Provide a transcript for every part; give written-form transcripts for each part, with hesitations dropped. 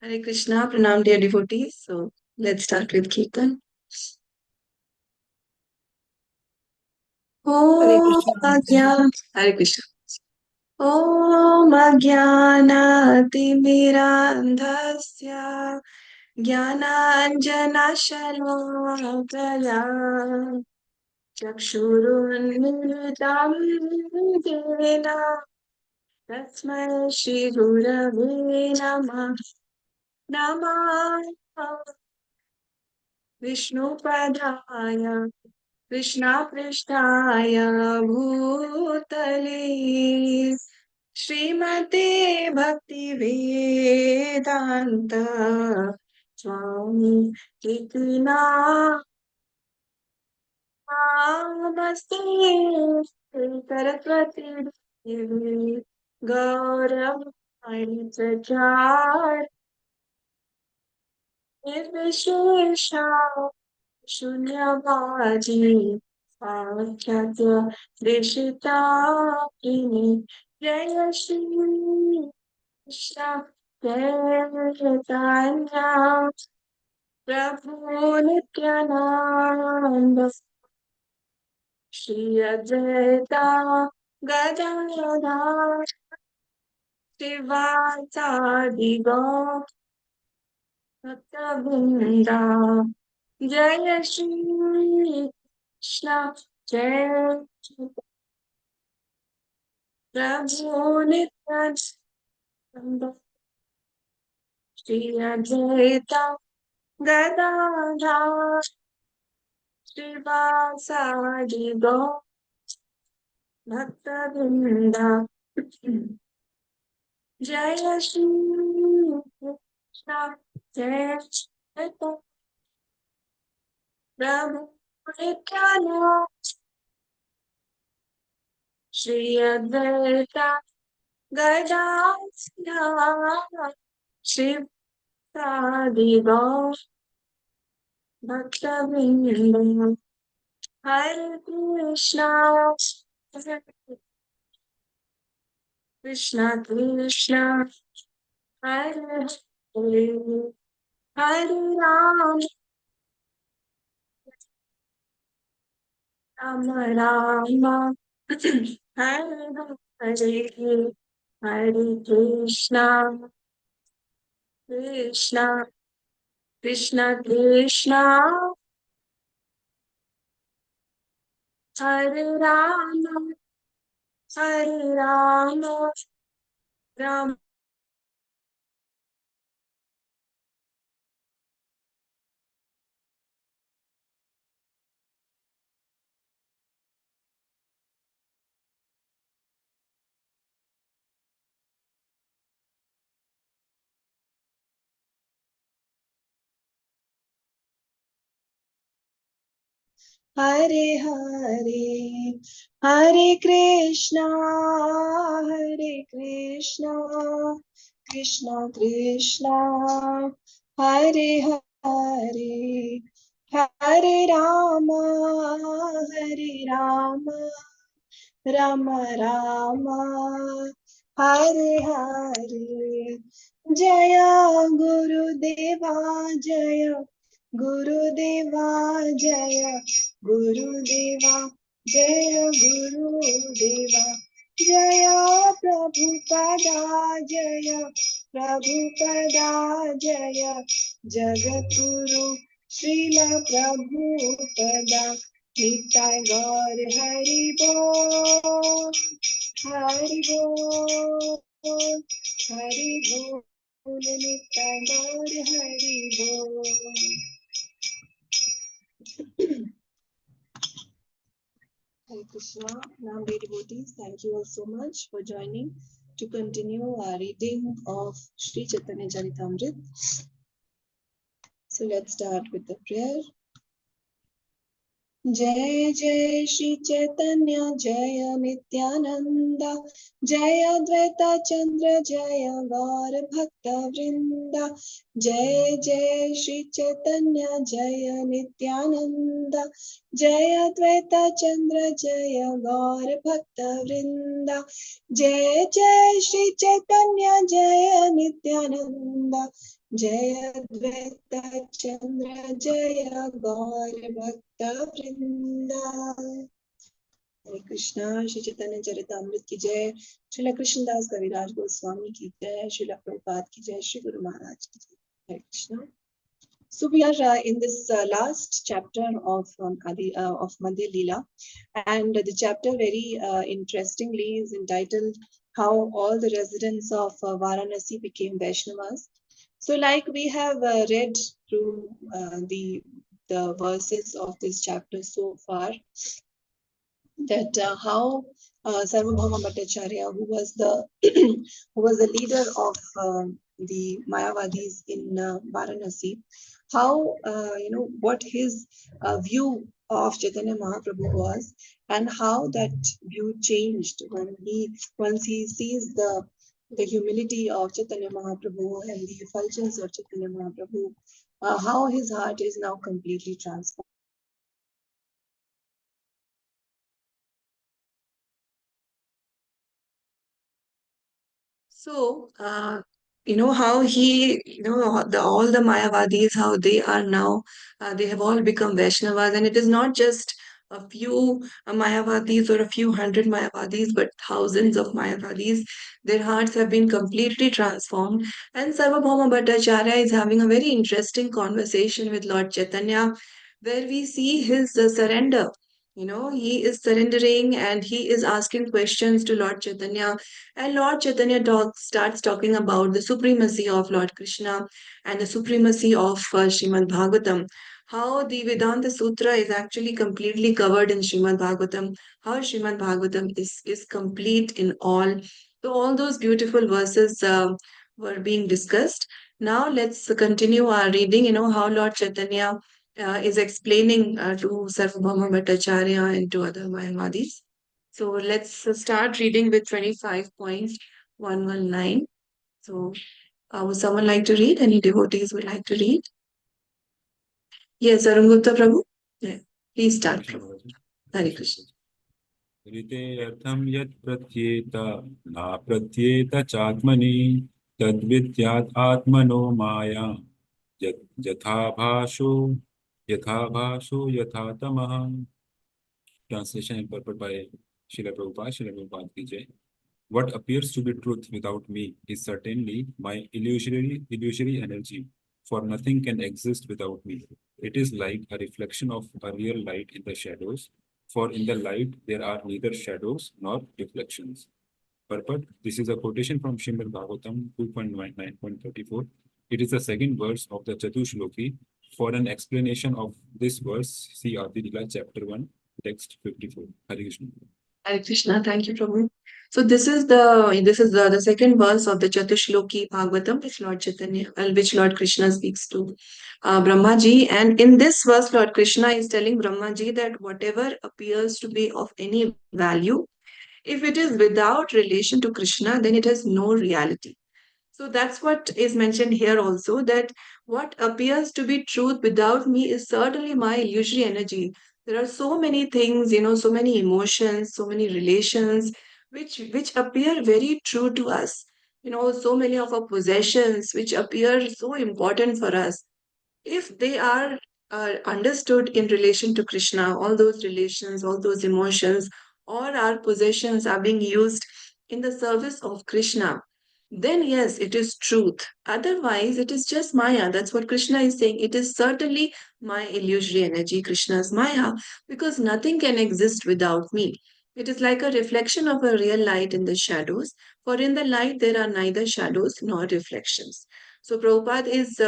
Hare Krishna, Pranam dear devotees. So let's start with Kirtan. Hare Om Krishna Agyan, Hare Krishna. Om Ajnanaatimirandhasya Jnananjanashalakaya Chakshurunmilitam Jena Tasmai Shri Gurave Namah Namah Vishnupadaya कृष्णापृष्ठाय भूतले श्रीमते भक्तिवेदान्त स्वामी इति नामस्ते सरस्वती देवी गौरवाणी प्रचार निर्विशेषा शून्यवादी साक्षात् ऋषिताकिनी जय श्री कृष्ण जय चैतन्य प्रभु नित्यानंद श्री अद्वैता गदाधर शिवासादि गौर भक्तवृंदा जय श्री कृष्ण जय प्रभु नित्यानंद श्री अद्वैता गदाधर श्रीवासादि गौर भक्तवृंदा जय श्री कृष्ण जय चैतन्य प्रभु नित्यानंद श्री अद्वैता गदाधर शिवासादि गौर भक्तवृंदा हरे कृष्णा कृष्णा कृष्णा हरे हरे हरे राम राम हरे हरे हरे कृष्णा कृष्णा कृष्णा कृष्णा हरे राम राम हरे हरे हरे कृष्णा कृष्णा कृष्णा हरे हरे हरे राम राम राम हरे हरे जय गुरुदेवा जय गुरुदेवा जय गुरुदेवा जय गुरुदेवा जय प्रभुपदा जय प्रभुपदा जय जगद्गुरु श्रील प्रभुपदा निताय गौर हरि बोल हरि बोल हरि बोल निताय गौर हरि बोल। Hare Krishna, now dear devotees, thank you all so much for joining to continue our reading of Sri Chaitanya Charitamrita. So let's start with the prayer. जय जय श्री चैतन्य जय नित्यानंद जय अद्वैता चंद्र जय गौर भक्त वृंद जय जय श्री चैतन्य जय नित्यानंद जय अद्वैता चंद्र जय गौर भक्त वृंद जय जय श्री चैतन्य जय नित्यानंद जय द्वैता चंद्र जय गौर भक्त वृंदा। हरे कृष्णा। श्री चैतन्य चरितामृत की जय। श्रील कृष्णदास कविराज गोस्वामी की जय। श्रील प्रभुपाद की जय। श्री गुरु महाराज की जय। हरे Krishna. So we are in this last chapter of Madhya Lila, and the chapter very interestingly is entitled "How All the Residents of Varanasi Became Vaishnavas." So, like we have read through the verses of this chapter so far, that how Sarvabhauma Bhattacharya, who was the who was the leader of the Mayavadis in Varanasi, how what his view of Chaitanya Mahaprabhu was, and how that view changed when he once he sees the humility of Chaitanya Mahaprabhu and the effulgence of Chaitanya Mahaprabhu, how his heart is now completely transformed. So, how he, all the Mayavadis, how they are now, they have all become Vaishnavas, and it is not just a few Mayavadis or a few hundred Mayavadis, but thousands of Mayavadis. Their hearts have been completely transformed. And Sarvabhauma Bhattacharya is having a very interesting conversation with Lord Chaitanya, where we see his surrender. He is surrendering and he is asking questions to Lord Chaitanya, and Lord Chaitanya starts talking about the supremacy of Lord Krishna and the supremacy of Srimad Bhagavatam. How the Vedanta Sutra is actually completely covered in Srimad Bhagavatam. How Srimad Bhagavatam is complete in all. So, all those beautiful verses were being discussed. Now, let's continue our reading. How Lord Chaitanya is explaining to Sarvabhauma Bhattacharya and to other Mayavadis. So let's start reading with 25.119. So would someone like to read? Any devotees would like to read? Yes, Arun Gupta Prabhu. Yeah. Please start, Prabhu. Hare Krishna. ऋतेऽर्थं यत् प्रत्येत नाप्रत्येत चात्मनि तद्विद्यात् आत्मनो माया यथा भाषो यथा तमः. Translation and purport by Srila Prabhupada. Srila Prabhupada ki jai. What appears to be truth without me is certainly my illusory energy, for nothing can exist without me. It is like a reflection of a real light in the shadows, for in the light there are neither shadows nor reflections. Purport. This is a quotation from Srimad Bhagavatam 2.9.34. It is the second verse of the Chatushloki. For an explanation of this verse, see Adi Lila chapter 1, text 54. Hare Krishna. Hare Krishna. Thank you, Prabhu. So this is the second verse of the Chatushloki Bhagavatam, which Lord Chaitanya, which Lord Krishna speaks to Brahmaji. And in this verse, Lord Krishna is telling Brahmaji that whatever appears to be of any value, if it is without relation to Krishna, then it has no reality. So that's what is mentioned here also, that what appears to be truth without me is certainly my illusory energy. There are so many things, so many emotions, so many relations which appear very true to us. So many of our possessions which appear so important for us, if they are understood in relation to Krishna, all those relations, all those emotions, or our possessions are being used in the service of Krishna, then yes, it is truth. Otherwise, it is just Maya. That's what Krishna is saying. It is certainly my illusory energy, Krishna's Maya, because nothing can exist without me. It is like a reflection of a real light in the shadows, for in the light there are neither shadows nor reflections. So Prabhupada is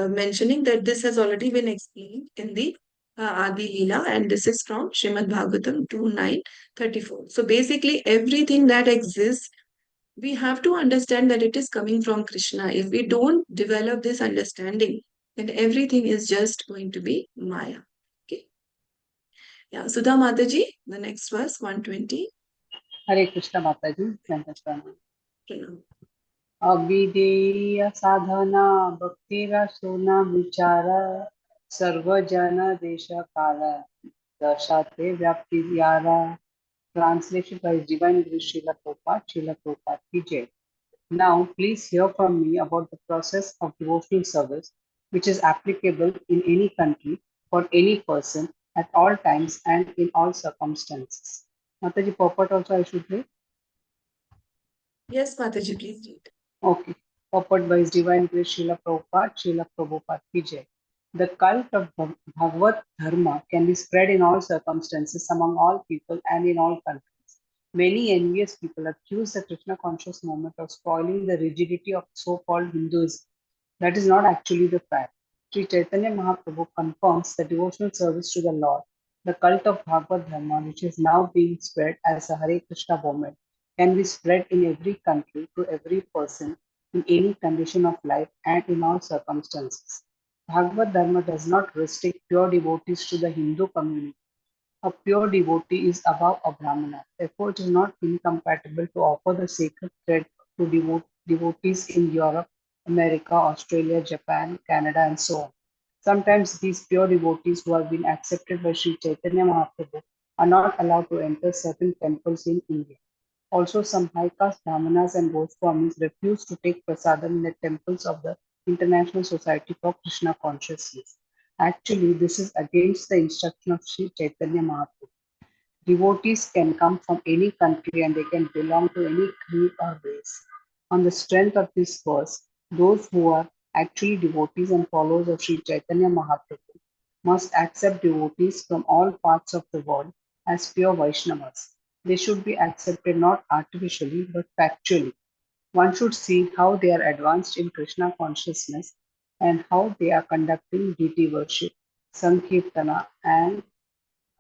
mentioning that this has already been explained in the Adi Lila, and this is from Srimad Bhagavatam 2.9.34. So basically, everything that exists, we have to understand that it is coming from Krishna. If we don't develop this understanding, then everything is just going to be Maya. Okay. Yeah. Sudha Mataji, the next verse, 120. हरे कृष्ण माता जी नंदन Pranam. अविधेय साधना भक्तिरा सोना विचारा सर्वजन देश काल दर्शाते व्याप्ति व्यारा. Translation by Divine Guru Srila Prabhupada की जय. Now, please hear from me about the process of devotional service, which is applicable in any country for any person at all times and in all circumstances. Mataji, purport also I should read? Yes, Mataji, please read. Okay. Purport by His Divine Grace Srila Prabhupada, Srila Prabhupada ki Jai. The cult of Bhagavad Dharma can be spread in all circumstances, among all people, and in all countries. Many envious people accuse the Krishna conscious movement of spoiling the rigidity of so called Hinduism. That is not actually the fact. Sri Chaitanya Mahaprabhu confirms the devotional service to the Lord. The cult of Bhagavad Dharma, which is now being spread as a Hare Krishna movement, can be spread in every country to every person in any condition of life and in all circumstances. Bhagavad Dharma does not restrict pure devotees to the Hindu community. A pure devotee is above a Brahmana. Therefore, it is not incompatible to offer the sacred thread to devotees in Europe, America, Australia, Japan, Canada, and so on. Sometimes these pure devotees who have been accepted by Sri Chaitanya Mahaprabhu are not allowed to enter certain temples in India. Also, some high caste Brahmanas and Goswamis refuse to take prasadam in the temples of the International Society for Krishna Consciousness. Actually, this is against the instruction of Sri Chaitanya Mahaprabhu. Devotees can come from any country and they can belong to any creed or race. On the strength of this verse, those who are actually devotees and followers of Sri Chaitanya Mahaprabhu must accept devotees from all parts of the world as pure Vaishnavas. They should be accepted not artificially but factually. One should see how they are advanced in Krishna consciousness and how they are conducting deity worship, Sankirtana, and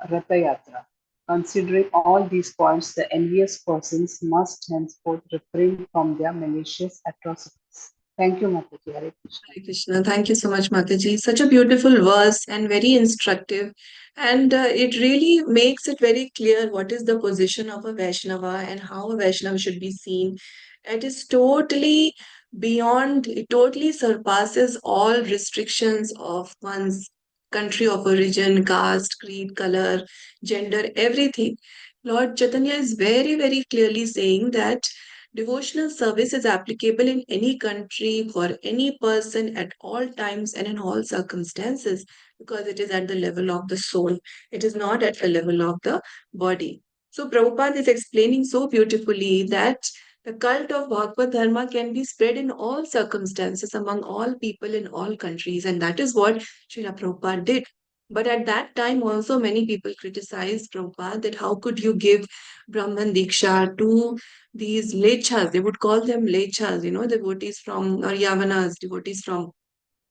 Ratha Considering all these points, the envious persons must henceforth refrain from their malicious atrocities. Thank you, Mataji. Hare Krishna. Hare Krishna. Thank you so much, Mataji. Such a beautiful verse and very instructive. And it really makes it very clear what is the position of a Vaishnava and how a Vaishnava should be seen. It is totally beyond, it totally surpasses all restrictions of one's country of origin, caste, creed, color, gender, everything. Lord Chaitanya is very, very clearly saying that devotional service is applicable in any country for any person at all times and in all circumstances because it is at the level of the soul. It is not at the level of the body. So Prabhupada is explaining so beautifully that the cult of Bhagavad Dharma can be spread in all circumstances among all people in all countries, and that is what Srila Prabhupada did. But at that time, also many people criticized Prabhupada that how could you give Brahman Diksha to these lechas, they would call them lechas, devotees from, or yavanas, devotees from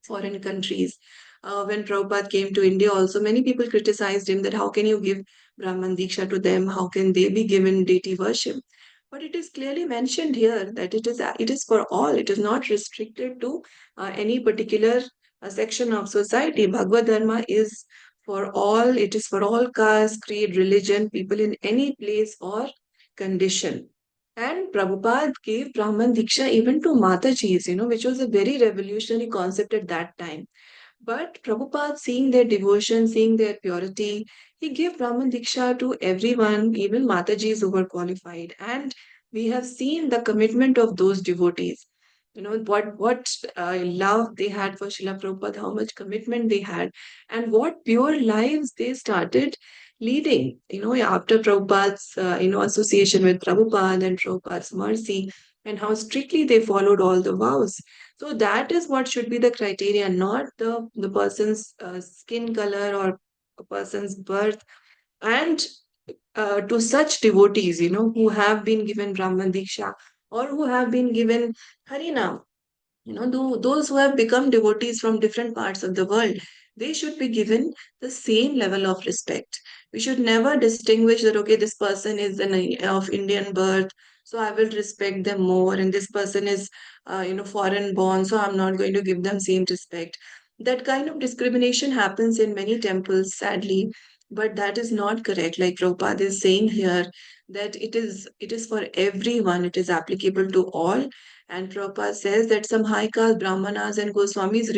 foreign countries. When Prabhupada came to India, also many people criticized him that how can you give Brahman Diksha to them? How can they be given deity worship? But it is clearly mentioned here that it is for all. It is not restricted to any particular section of society. Bhagavad Dharma is for all. It is for all caste, creed, religion, people in any place or condition. And Prabhupada gave Brahman Diksha even to Matajis, which was a very revolutionary concept at that time. But Prabhupada, seeing their devotion, seeing their purity, he gave Brahman Diksha to everyone, even Matajis who were qualified. And we have seen the commitment of those devotees. What love they had for Srila Prabhupada, how much commitment they had, and what pure lives they started leading. After Prabhupada's association with Prabhupada and Prabhupada's mercy, and how strictly they followed all the vows. So that is what should be the criteria, not the person's skin color or a person's birth. And to such devotees, who have been given Brahman Diksha or who have been given Harinam, those who have become devotees from different parts of the world, they should be given the same level of respect. We should never distinguish that, okay, this person is of Indian birth, so I will respect them more, and this person is, foreign born, so I'm not going to give them same respect. That kind of discrimination happens in many temples, sadly, but that is not correct. Like Prabhupada is saying here, that it is for everyone, it is applicable to all. And Prabhupada says that some high caste Brahmanas and Goswamis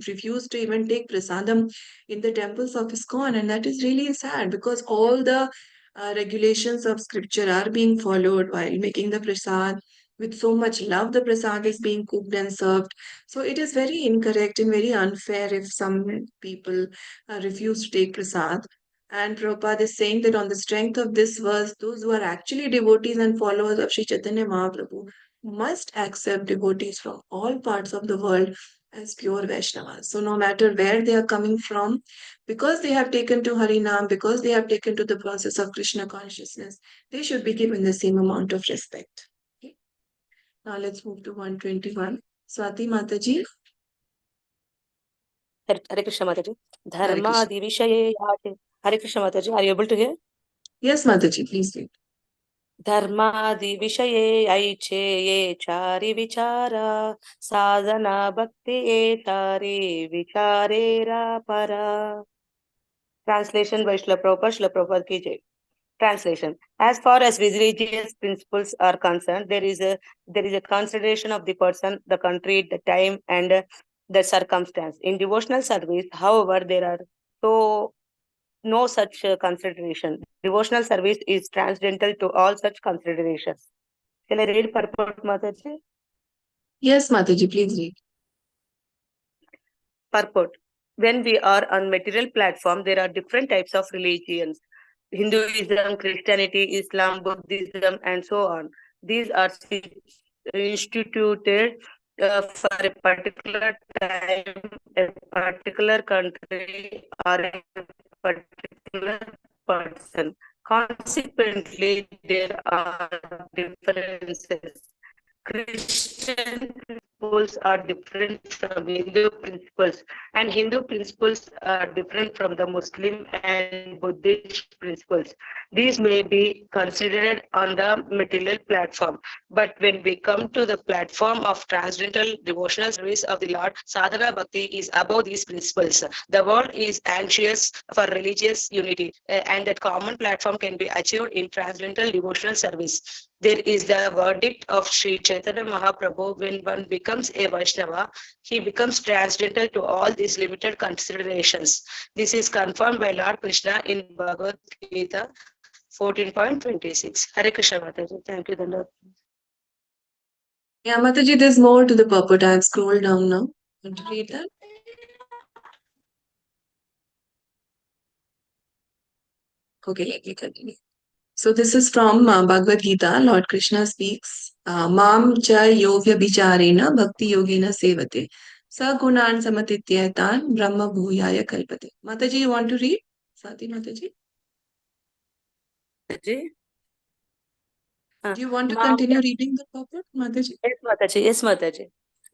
refuse to even take prasadam in the temples of ISKCON. And that is really sad because all the regulations of scripture are being followed while making the prasad. with so much love the prasad is being cooked and served. So it is very incorrect and very unfair if some people refuse to take prasad. And Prabhupada is saying that on the strength of this verse, those who are actually devotees and followers of Sri Chaitanya Mahaprabhu must accept devotees from all parts of the world as pure Vaishnavas. So no matter where they are coming from, because they have taken to Harinam, because they have taken to the process of Krishna consciousness, they should be given the same amount of respect. Okay. Now let's move to 121. Swati Mataji. Hare Krishna Mataji. Hare Krishna. Dharmadi Vishaye Yate. Hare Krishna Mataji. Are you able to hear? Yes, Mataji, please read. Dharmadi Vishaye Aiche Ye Chari Vichara Sadhana Bhakti Ye Tare Vicharera Para. Translation by Srila Prabhupada ki jai. Translation. As far as religious principles are concerned, there is a consideration of the person, the country, the time, and the circumstance. In devotional service, however, there are so no such consideration. Devotional service is transcendental to all such considerations. Shall I read purport, Mataji? Yes, Mataji, please read. Purport. When we are on material platform, there are different types of religions. Hinduism, Christianity, Islam, Buddhism, and so on. These are instituted for a particular time, a particular country, or a particular person. Consequently, there are differences. Christian principles are different from Hindu principles, and Hindu principles are different from the Muslim and Buddhist principles. These may be considered on the material platform, but when we come to the platform of transcendental devotional service of the Lord, sadhana bhakti is above these principles. The world is anxious for religious unity, and that common platform can be achieved in transcendental devotional service. There is the verdict of Sri Chaitanya Mahaprabhu: when one becomes a Vaishnava, he becomes transcendental to all these limited considerations. This is confirmed by Lord Krishna in Bhagavad Gita 14.26. Hare Krishna Mataji. Thank you, Danda. Yeah, Mataji, there's more to the purport. I've scrolled down now. Want to read that? Okay, let me continue. So this is from Bhagavad Gita. Lord Krishna speaks. Mam cha yogya bicharena bhakti yogena sevate. Sagunan samatityatan brahma bhuyaya kalpate. Mataji, you want to read? Swati Mataji? Do you want to continue reading the purport, Mataji? Yes, Mataji. Yes, Mataji.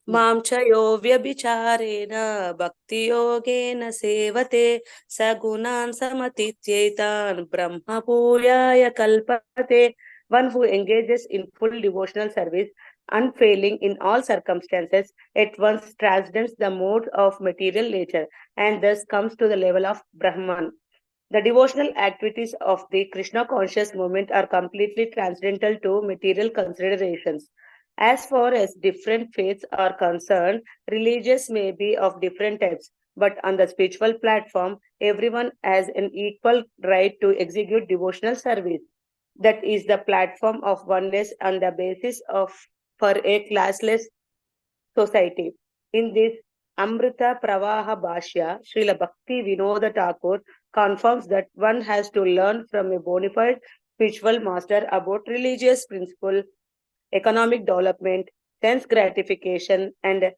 Mam cha yo vyabhicharena bhakti yogena sevate sagunan samatityetan brahma bhuyaya kalpate. One who engages in full devotional service, unfailing in all circumstances, at once transcends the modes of material nature and thus comes to the level of Brahman. The devotional activities of the Krishna conscious movement are completely transcendental to material considerations. As far as different faiths are concerned, religious may be of different types, but on the spiritual platform, everyone has an equal right to execute devotional service. That is the platform of oneness on the basis of for a classless society. In this Amrita Pravaha Bhashya, Srila Bhakti Vinoda Thakur confirms that one has to learn from a bona fide spiritual master about religious principle, economic development, sense gratification, and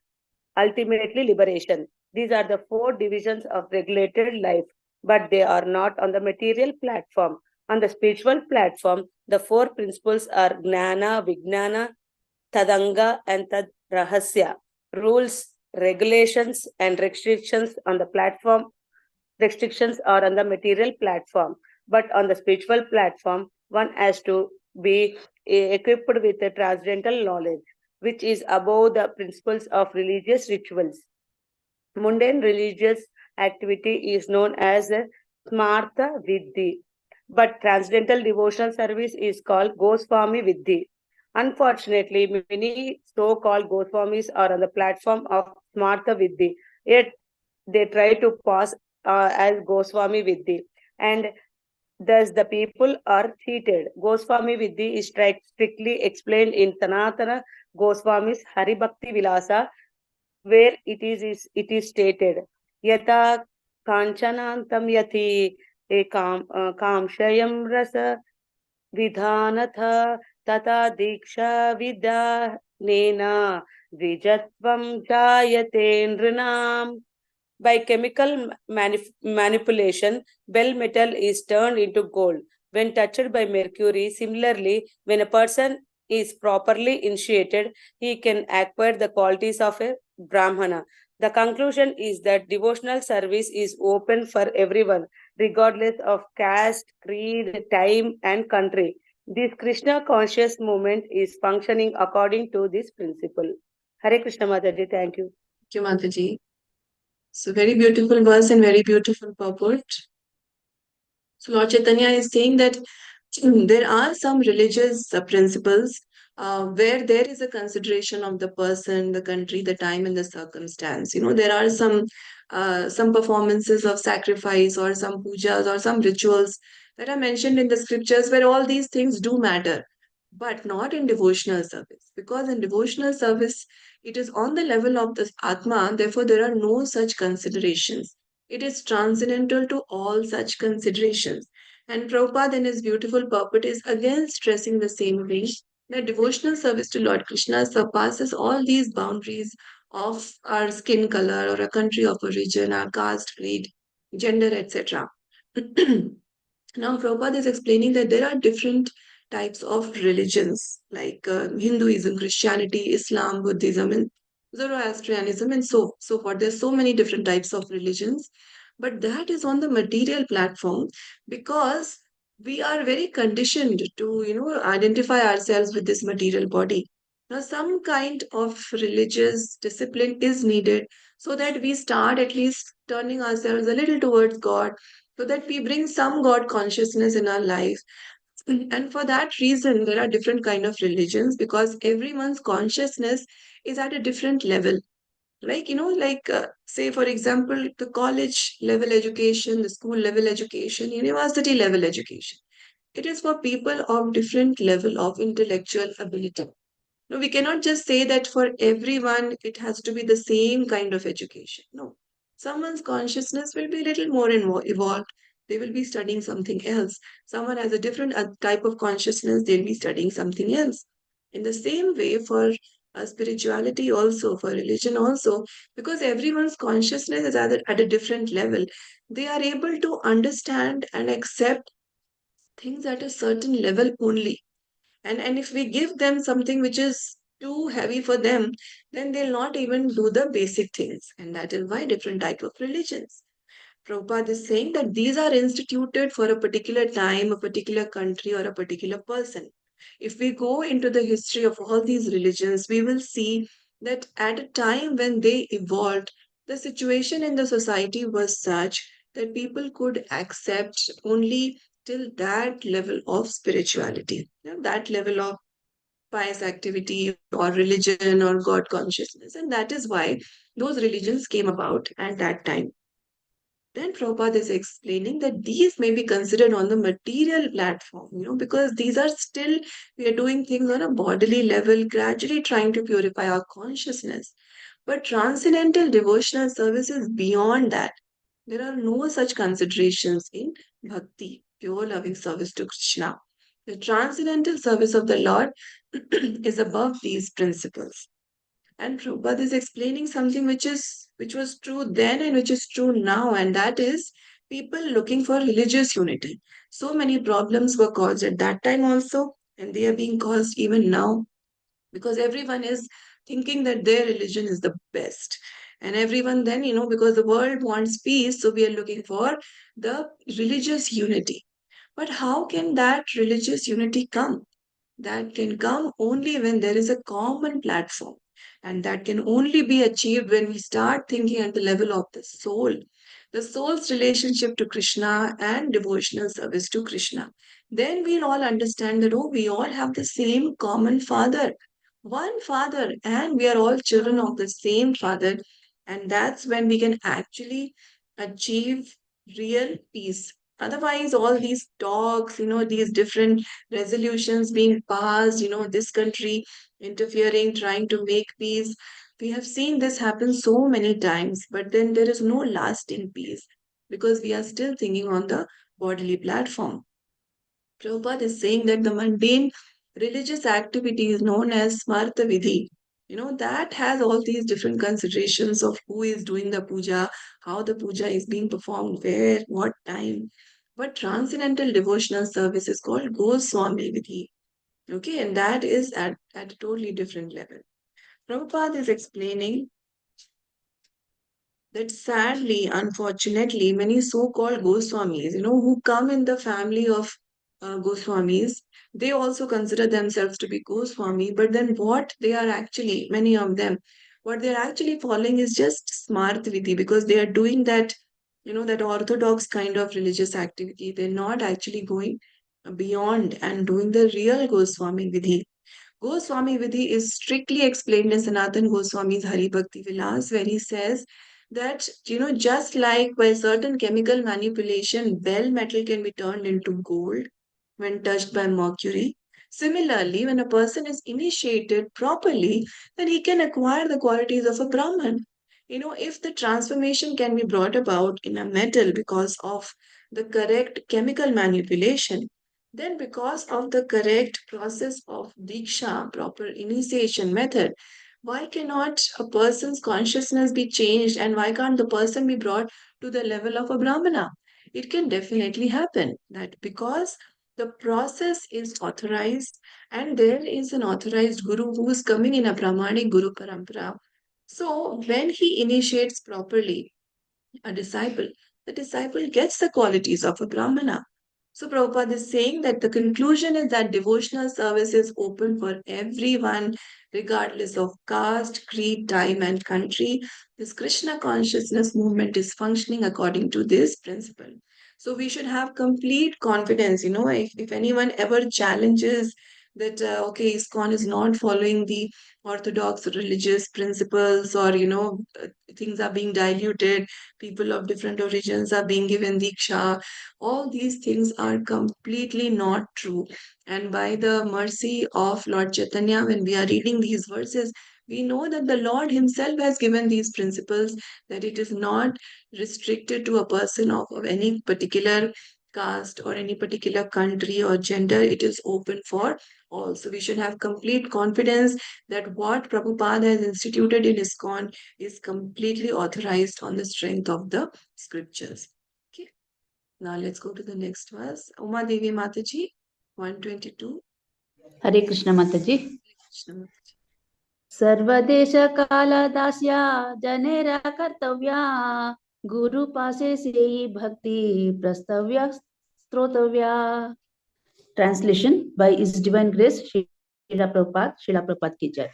ultimately liberation. These are the four divisions of regulated life, but they are not on the material platform. On the spiritual platform, the four principles are Gnana, Vijnana, Tadanga, and Tad Rahasya. Rules, regulations, and restrictions on the platform. Restrictions are on the material platform, but on the spiritual platform, one has to be equipped with a transcendental knowledge, which is above the principles of religious rituals. Mundane religious activity is known as Smartha Vidhi, but transcendental devotional service is called Goswami Vidhi. Unfortunately, many so-called Goswamis are on the platform of Smartha Vidhi, yet they try to pass as Goswami Vidhi, and Thus, the people are cheated. Goswami Vidhi is strictly explained in Sanatana Goswami's Hari Bhakti Vilasa, where it is stated, Yata kanchanantam yati kamshayam rasa vidhanatha tata diksha vidyanena vijatvam jayate nrinam. By chemical manipulation, bell metal is turned into gold when touched by mercury. Similarly, when a person is properly initiated, he can acquire the qualities of a Brahmana. The conclusion is that devotional service is open for everyone, regardless of caste, creed, time, and country. This Krishna conscious movement is functioning according to this principle. Hare Krishna Mataji, thank you. Thank you, Mataji. So very beautiful verse and very beautiful purport. So Lord Chaitanya is saying that there are some religious principles where there is a consideration of the person, the country, the time, and the circumstance. There are some performances of sacrifice or some pujas or some rituals that are mentioned in the scriptures where all these things do matter, but not in devotional service. Because in devotional service, it is on the level of the Atma, therefore, there are no such considerations. It is transcendental to all such considerations. And Prabhupada, in his beautiful purport, is again stressing the same way that devotional service to Lord Krishna surpasses all these boundaries of our skin color or a country of origin, our caste, creed, gender, etc. Now, Prabhupada is explaining that there are different types of religions like Hinduism, Christianity, Islam, Buddhism, and Zoroastrianism, and so forth. There's so many different types of religions, but that is on the material platform because we are very conditioned to identify ourselves with this material body. Now, some kind of religious discipline is needed so that we start at least turning ourselves a little towards God so that we bring some God consciousness in our life. And for that reason, there are different kind of religions because everyone's consciousness is at a different level. Like, say, for example, the college level education, the school level education, university level education. It is for people of different level of intellectual ability. No, we cannot just say that for everyone it has to be the same kind of education. No. Someone's consciousness will be a little more evolved. They will be studying something else. Someone has a different type of consciousness, they'll be studying something else. In the same way, for spirituality also, for religion also, because everyone's consciousness is at a different level, they are able to understand and accept things at a certain level only. And if we give them something which is too heavy for them, then they'll not even do the basic things. And that is why different type of religions. Prabhupada is saying that these are instituted for a particular time, a particular country, or a particular person. If we go into the history of all these religions, we will see that at a time when they evolved, the situation in the society was such that people could accept only till that level of spirituality, that level of pious activity or religion or God consciousness. And that is why those religions came about at that time. Then Prabhupada is explaining that these may be considered on the material platform, because these are still, we are doing things on a bodily level, gradually trying to purify our consciousness. But transcendental devotional service is beyond that. There are no such considerations in bhakti, pure loving service to Krishna. The transcendental service of the Lord is above these principles. And Prabhupada is explaining something which was true then and which is true now, and that is people looking for religious unity. So many problems were caused at that time also, and they are being caused even now because everyone is thinking that their religion is the best. And everyone then, because the world wants peace, so we are looking for the religious unity. But how can that religious unity come? That can come only when there is a common platform. And that can only be achieved when we start thinking at the level of the soul's relationship to Krishna and devotional service to Krishna. Then we'll all understand that, oh, we all have the same common father, one father, and we are all children of the same father. And that's when we can actually achieve real peace, Otherwise, all these talks, these different resolutions being passed, this country interfering, trying to make peace. We have seen this happen so many times, but then there is no lasting peace because we are still thinking on the bodily platform. Prabhupada is saying that the mundane religious activity is known as Smarta Vidhi. That has all these different considerations of who is doing the puja, how the puja is being performed, where, what time. But transcendental devotional service is called Goswami Vidhi. Okay, and that is at a totally different level. Prabhupada is explaining that sadly, unfortunately, many so-called Goswamis, who come in the family of Goswamis, they also consider themselves to be Goswami, but then what they are actually, many of them, what they're actually following is just Smart Vidhi because they are doing that, that orthodox kind of religious activity. They're not actually going beyond and doing the real Goswami Vidhi. Goswami Vidhi is strictly explained in Sanatan Goswami's Hari Bhakti Vilas, where he says that, just like by certain chemical manipulation, bell metal can be turned into gold when touched by mercury. Similarly, when a person is initiated properly, then he can acquire the qualities of a Brahman. If the transformation can be brought about in a metal because of the correct chemical manipulation, then, because of the correct process of Diksha, proper initiation method, why cannot a person's consciousness be changed and why can't the person be brought to the level of a Brahmana? It can definitely happen that because the process is authorized and there is an authorized guru who is coming in a Brahmanic Guru Parampara. So, when he initiates properly a disciple, the disciple gets the qualities of a Brahmana. So Prabhupada is saying that the conclusion is that devotional service is open for everyone, regardless of caste, creed, time, and country. This Krishna consciousness movement is functioning according to this principle. So we should have complete confidence. If anyone ever challenges that, okay, ISKCON is not following the orthodox religious principles or, things are being diluted, people of different origins are being given diksha, all these things are completely not true. And by the mercy of Lord Chaitanya, when we are reading these verses, we know that the Lord Himself has given these principles, that it is not restricted to a person of any particular caste or any particular country or gender. It is open for all. So we should have complete confidence that what Prabhupada has instituted in ISKCON is completely authorized on the strength of the scriptures. Okay. Now let's go to the next verse. Uma Devi Mataji, 122. Hare Krishna Mataji. Krishna Mataji. सर्वदेशकालदास्या जनेरा कर्तव्या गुरु पासे से ही भक्ति प्रस्तव्या स्तोतव्या. Translation by His Divine Grace, Srila Prabhupada ki jai.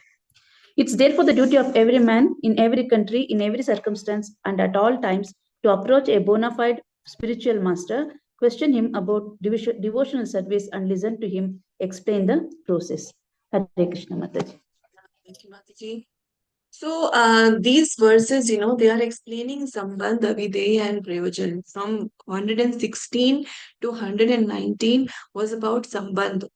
It's therefore the duty of every man in every country, in every circumstance, and at all times to approach a bona fide spiritual master, question him about devotional service, and listen to him explain the process. Hare Krishna Mataji. Thank you, Mataji. So these verses, they are explaining Sambandh, Avideya and Prayojan. From 116 to 119 was about Sambandh.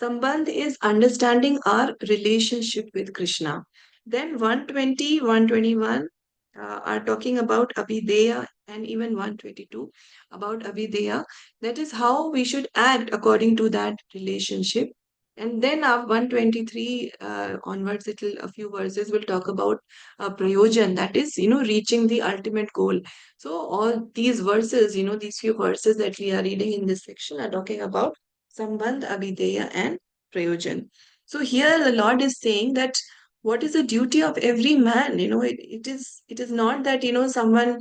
Sambandh is understanding our relationship with Krishna. Then 120, 121 are talking about Avideya and even 122 about Avideya. That is how we should act according to that relationship. And then 123 onwards, a few verses will talk about prayojan, that is, reaching the ultimate goal. So all these verses, these few verses that we are reading in this section are talking about Sambandh, Abhideya, and prayojan. So here the Lord is saying that what is the duty of every man? It is not that, someone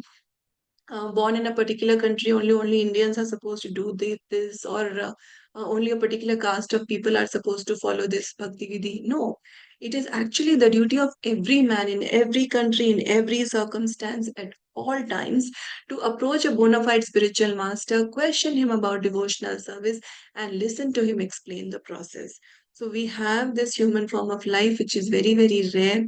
born in a particular country, only Indians are supposed to do this, or only a particular caste of people are supposed to follow this bhakti vidhi. No, it is actually the duty of every man in every country, in every circumstance, at all times, to approach a bona fide spiritual master, question him about devotional service, and listen to him explain the process. So we have this human form of life, which is very, very rare,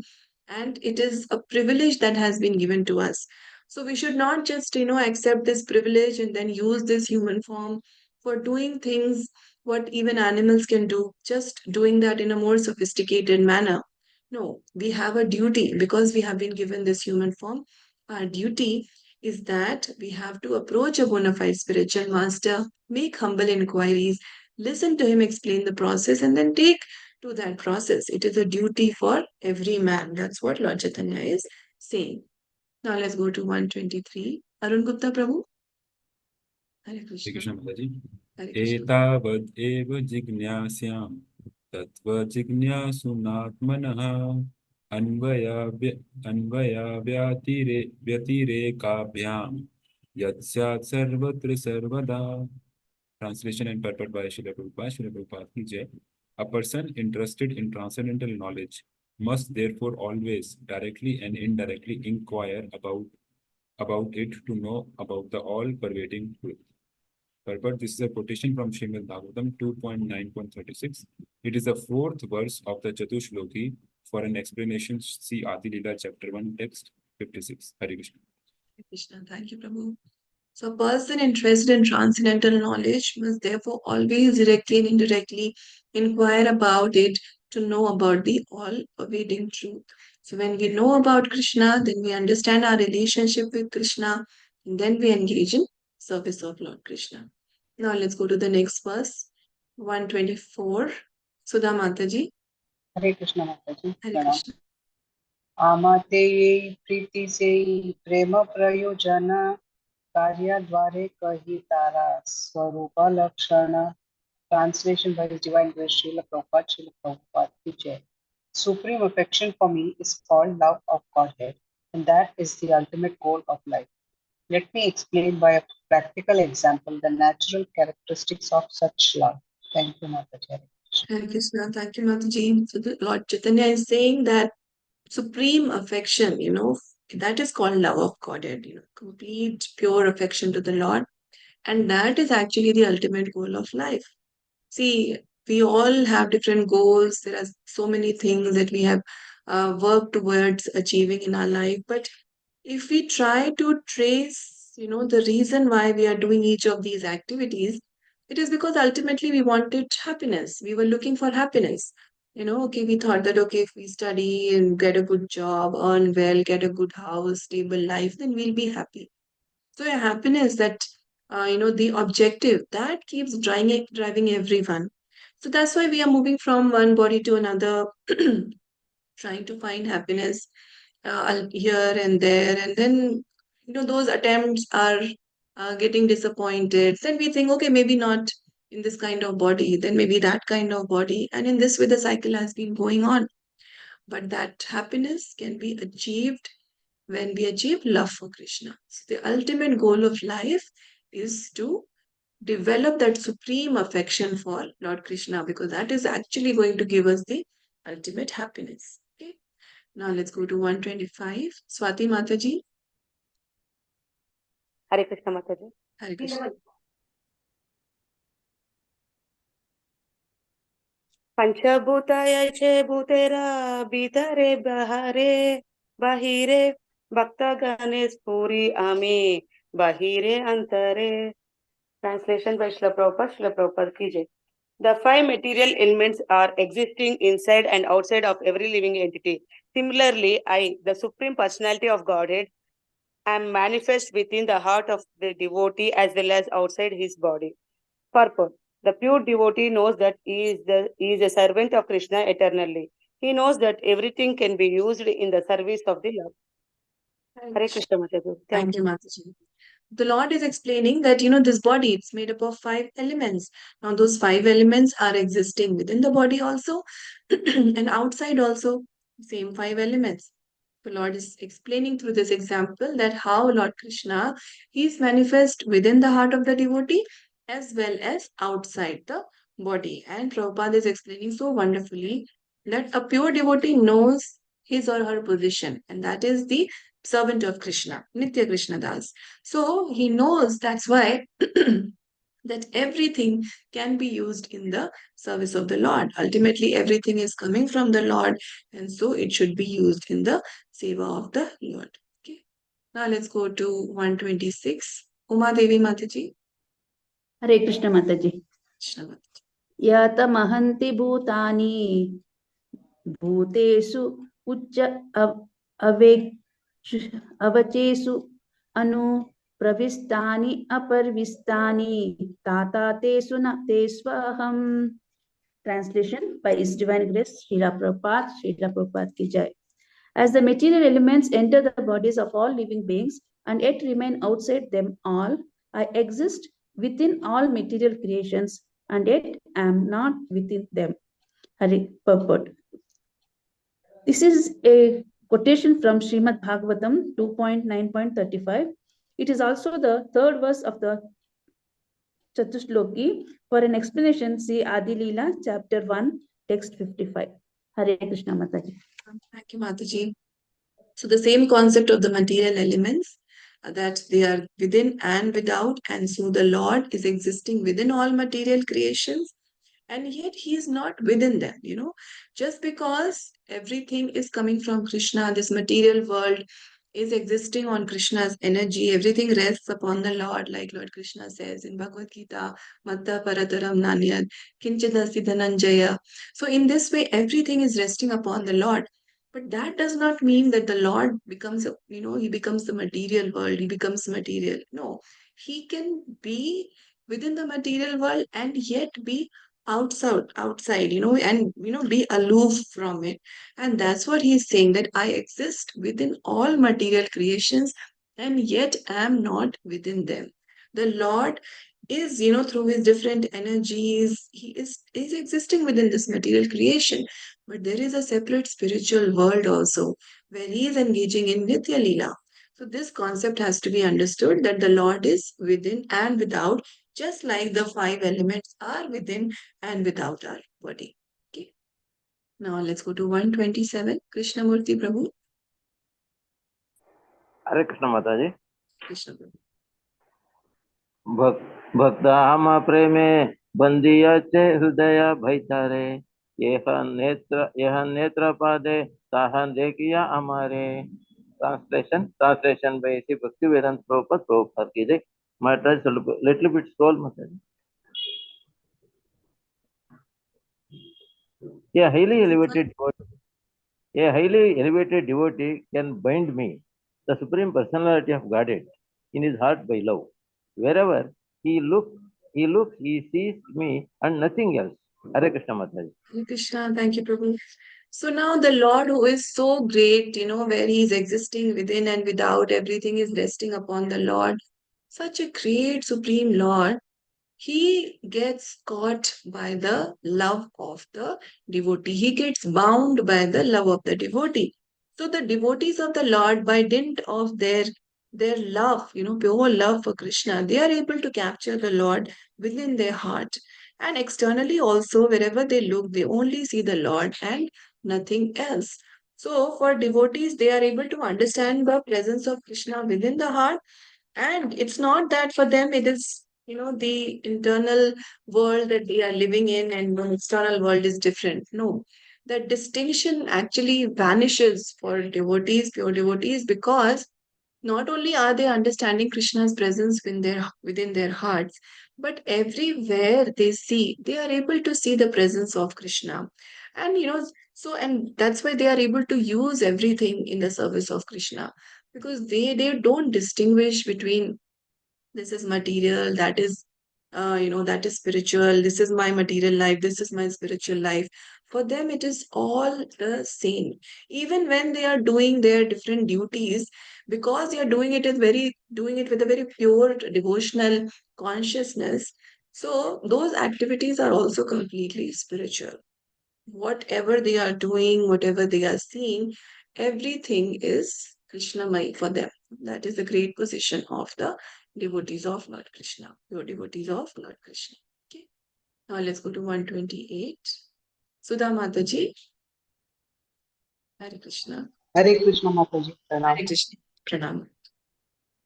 and it is a privilege that has been given to us. So we should not just, accept this privilege and then use this human form for doing things what even animals can do, just doing that in a more sophisticated manner. No, we have a duty because we have been given this human form. Our duty is that we have to approach a bona fide spiritual master, make humble inquiries, listen to him explain the process, and then take to that process. It is a duty for every man. That's what Lord Chaitanya is saying. Now let's go to 123. Arun Gupta Prabhu. Hare Hare Krishna. Krishna Mataji. Hare Krishna. एतावद् एव जिज्ञास्यां तत्त्वजिज्ञासुनात्मनः व्यतिरेकाभ्यां यत् सर्वत्र सर्वदा. Translation and purport by Srila Prabhupada. Srila Prabhupada ki jai. A person interested in transcendental knowledge must therefore always directly and indirectly inquire about it to know about the all-pervading truth. Purport: this is a quotation from Srimad Bhagavatam 2.9.36. It is the fourth verse of the Chatushloki. For an explanation, see Adi Lila chapter 1, text 56. Hare Krishna. Hare Krishna. Thank you, Prabhu. So, a person interested in transcendental knowledge must therefore always directly and indirectly inquire about it to know about the all pervading truth. So, when we know about Krishna, then we understand our relationship with Krishna, and then we engage in service of Lord Krishna. Now, let's go to the next verse 124. Sudha Mataji. Hare Krishna Mataji. Hare Pranam. Krishna. आमाते प्रीति से प्रेम प्रयोजन कार्य द्वारे कही तारा स्वरूप लक्षण. Translation by His Divine Grace Srila Prabhupada ki jai. Supreme affection for me is called love of Godhead, and that is the ultimate goal of life. Let me explain by a practical example the natural characteristics of such love. Thank you, Mataji. Hare Krishna. Thank you, Mataji. So, the Lord Chaitanya is saying that supreme affection, that is called love of Godhead, complete pure affection to the Lord. And that is actually the ultimate goal of life. See, we all have different goals. There are so many things that we have worked towards achieving in our life. But if we try to trace, the reason why we are doing each of these activities, it is because ultimately we wanted happiness. We were looking for happiness. Okay, we thought that, okay, if we study and get a good job, earn well, get a good house, stable life, then we'll be happy. So, a happiness that, the objective that keeps driving everyone. So, that's why we are moving from one body to another, trying to find happiness here and there, and then those attempts are getting disappointed. Then we think, okay, maybe not in this kind of body, then maybe that kind of body, and in this way the cycle has been going on. But that happiness can be achieved when we achieve love for Krishna. So the ultimate goal of life is to develop that supreme affection for Lord Krishna, because that is actually going to give us the ultimate happiness. Okay. Now let's go to 125. Swati Mataji. Hare Krishna Mataji. Hare Krishna. पंचभूताय च भूतेरा भीतरे बाहिरे भक्तगणे स्फुरि आमे बाहिरे अंतरे. Translation by Srila Prabhupada ki jai. The five material elements are existing inside and outside of every living entity. Similarly, I, the Supreme Personality of Godhead, am manifest within the heart of the devotee as well as outside his body. Purport. The pure devotee knows that he is a servant of Krishna eternally. He knows that everything can be used in the service of the Lord. Hare Krishna Mataji. Thank you, Mataji. The Lord is explaining that, this body, it's made up of five elements. Now, those five elements are existing within the body also and outside also, same five elements. The Lord is explaining through this example that how Lord Krishna, he is manifest within the heart of the devotee as well as outside the body. And Prabhupada is explaining so wonderfully that a pure devotee knows his or her position, and that is the servant of Krishna, Nitya Krishna Das. So he knows that's why that everything can be used in the service of the Lord. Ultimately, everything is coming from the Lord, and so it should be used in the seva of the Lord. Okay. Now let's go to 126. Uma Devi Mataji. Hare Krishna Mataji. Krishna Mataji. Yatamahanti bhutani bhutesu ucca avachesu anu pravistani aparvistani tata tesu na tesvaham. Translation by His Divine Grace, Srila Prabhupada ki jai. As the material elements enter the bodies of all living beings and yet remain outside them all, I exist within all material creations and yet am not within them. Hari purport. This is a quotation from Srimad Bhagavatam 2.9.35. It is also the third verse of the Chatushloki. For an explanation, see Adi Lila, chapter 1, text 55. Hare Krishna Mataji. Thank you, Mataji. So the same concept of the material elements, that they are within and without, and so the Lord is existing within all material creations, and yet he is not within them. Just because everything is coming from Krishna, this material world is existing on Krishna's energy, everything rests upon the Lord, like Lord Krishna says in Bhagavad Gita, Matta Parataram Nanyad, Kinchidasi Dhananjaya. So in this way, everything is resting upon the Lord. But that does not mean that the Lord becomes, he becomes the material world, he becomes material. No, he can be within the material world and yet be outside, and, be aloof from it. And that's what he's saying, that I exist within all material creations and yet am not within them. The Lord is, through his different energies, is existing within this material creation. But there is a separate spiritual world also, where he is engaging in Nitya Lila. So this concept has to be understood, that the Lord is within and without, just like the five elements are within and without our body. Okay. Now let's go to 127. Krishnamurti Prabhu. Hare Krishna Mataji. Krishna Prabhu. भक्ता हम प्रेमे बंदिया चे हृदय भैतारे यह नेत्र पादे ताहन देखिया हमारे. Translation by Sri Bhaktivedanta Prabhupada ki jai. My try a little bit slow, Mataji. A highly elevated devotee can bind me, the Supreme Personality of Godhead, in his heart by love. Wherever he looks, he sees me and nothing else. Hare Krishna Mataji. Hare Krishna. Thank you, Prabhu. So now the Lord, who is so great, where he is existing within and without, everything is resting upon the Lord. Such a great Supreme Lord, he gets caught by the love of the devotee. He gets bound by the love of the devotee. So the devotees of the Lord, by dint of their love, pure love for Krishna, they are able to capture the Lord within their heart. And externally also, wherever they look, they only see the Lord and nothing else. So for devotees, they are able to understand the presence of Krishna within the heart, and it's not that for them it is, the internal world that they are living in and the external world is different. No, the distinction actually vanishes for devotees, pure devotees, because not only are they understanding Krishna's presence within their hearts, but everywhere they see, they are able to see the presence of Krishna. And and that's why they are able to use everything in the service of Krishna, because they don't distinguish between this is material, that is that is spiritual, this is my material life, this is my spiritual life. For them it is all the same, even when they are doing their different duties, because they are doing it with a very pure devotional consciousness. So those activities are also completely spiritual. Whatever they are doing, whatever they are seeing, everything is Krishnamai for them. That is the great position of the devotees of Lord Krishna, your devotees of Lord Krishna. Okay. Now let's go to 128. Sudha Mataji. Hare Krishna. Hare Krishna Mataji. Pranam. Hare Krishna. Pranam.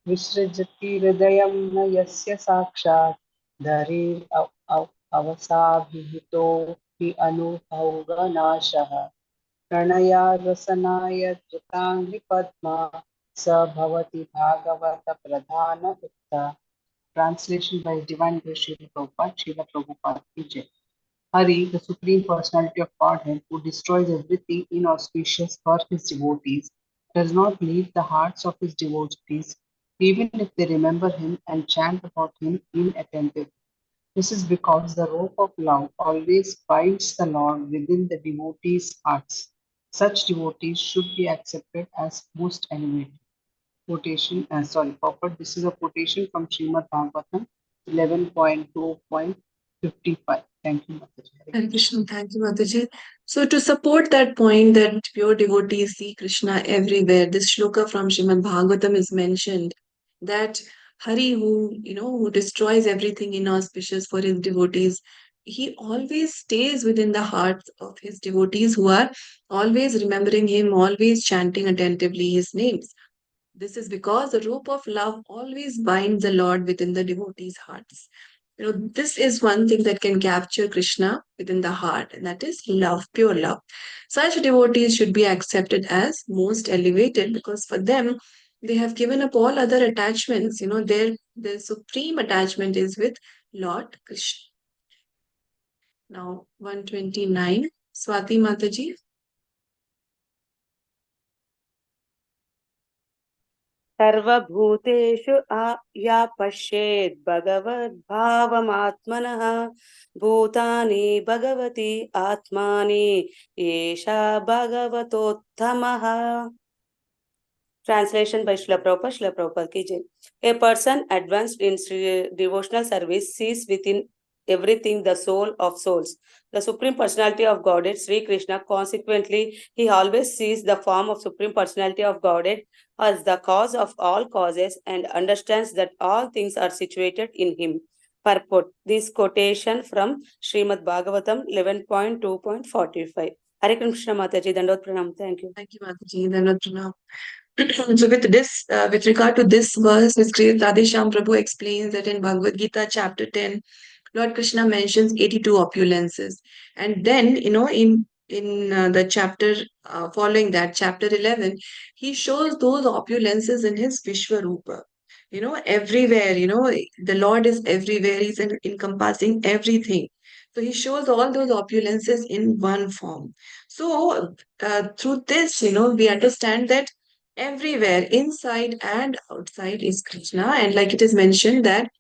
विसृजति हृदयं न यस्य साक्षात् धरे अवसाभिहितो हि अनुभवनाशः प्रणया रसनाय धृताङ्घ्रिपद्मा स भवति भागवत प्रधान उक्ता. Translation by His Divine Grace Srila Prabhupada, Srila Prabhupada ki Jai. Hari, the Supreme Personality of Godhead, who destroys everything inauspicious for his devotees, does not leave the hearts of his devotees, even if they remember him and chant about him inattentively. This is because the rope of love always binds the Lord within the devotees' hearts. Such devotees should be accepted as most elevated. Purport. This is a quotation from Srimad Bhagavatam 11.2.55. Thank you, Mataji. Hare Krishna, thank you, Mataji. So, to support that point that pure devotees see Krishna everywhere, this shloka from Srimad Bhagavatam is mentioned that Hari, who destroys everything inauspicious for his devotees, he always stays within the hearts of his devotees who are always remembering him, always chanting attentively his names. This is because the rope of love always binds the Lord within the devotees' hearts. This is one thing that can capture Krishna within the heart, and that is love, pure love. Such devotees should be accepted as most elevated because for them, they have given up all other attachments. Their supreme attachment is with Lord Krishna. Now, 129, Swati Mataji. सर्वभूतेषु या पश्येत् भगवद्भावमात्मनः भूतानि भगवति आत्मानि एषा भगवतोत्तमः. Translation by Srila Prabhupada, Srila Prabhupada ki Jai. A person advanced in devotional service sees within everything the soul of souls, the Supreme Personality of Godhead, Sri Krishna. Consequently, he always sees the form of Supreme Personality of Godhead as the cause of all causes and understands that all things are situated in him. Purport. This quotation from Srimad Bhagavatam 11.2.45. Hare Krishna Mataji, Dandot Pranam. Thank you. Thank you, Mataji. Dandot Pranam. So with regard to this verse, Ms. Radhesham Prabhu explains that in Bhagavad Gita chapter 10, Lord Krishna mentions 82 opulences. And then, in the chapter following that, chapter 11, he shows those opulences in his Vishwarupa. Everywhere, the Lord is everywhere. He's encompassing everything. So he shows all those opulences in one form. So through this, we understand that everywhere, inside and outside, is Krishna. And like it is mentioned that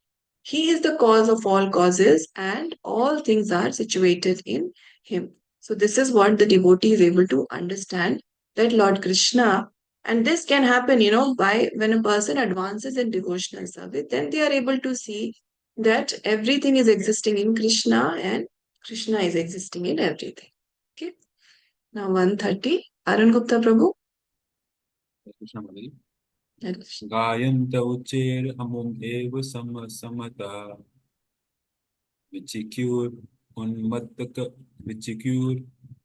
he is the cause of all causes and all things are situated in him. So this is what the devotee is able to understand, that Lord Krishna, and this can happen, by when a person advances in devotional service, then they are able to see that everything is existing in Krishna and Krishna is existing in everything. Okay. Now 130. Arun Gupta Prabhu. Krishna Mataji. Hare Krishna. गायन्त उच्चैर अमुम एव समता विचिक्यूर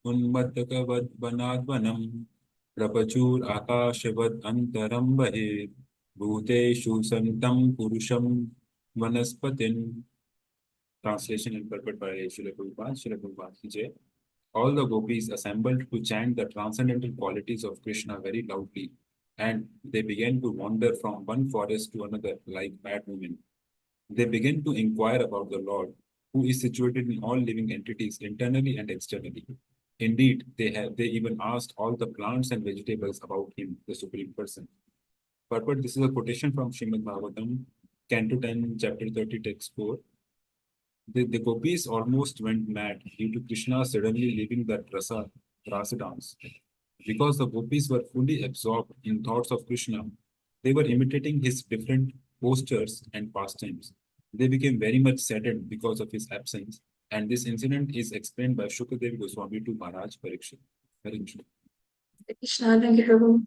उन्मत्तक वनाद्वनम प्रपचूर आकाशवद अंतरम बहिः भूतेषु संतं पुरुषं वनस्पतिं. Translation and purport by Srila Prabhupada, Srila Prabhupada ki Jai. All the gopis assembled to chant the transcendental qualities of Krishna very loudly, and they began to wander from one forest to another like mad women. They began to inquire about the Lord, who is situated in all living entities internally and externally. Indeed, they even asked all the plants and vegetables about him, the Supreme Person. Purport. This is a quotation from Srimad Bhagavatam, Canto 10, Chapter 30, Text 4. The gopis almost went mad due to Krishna suddenly leaving that rasa dance. Because the gopis were fully absorbed in thoughts of Krishna, they were imitating his different postures and pastimes. They became very much saddened because of his absence, and this incident is explained by Shukadev Goswami to Maharaj Parikshit. Krishna, thank you, Prabhu.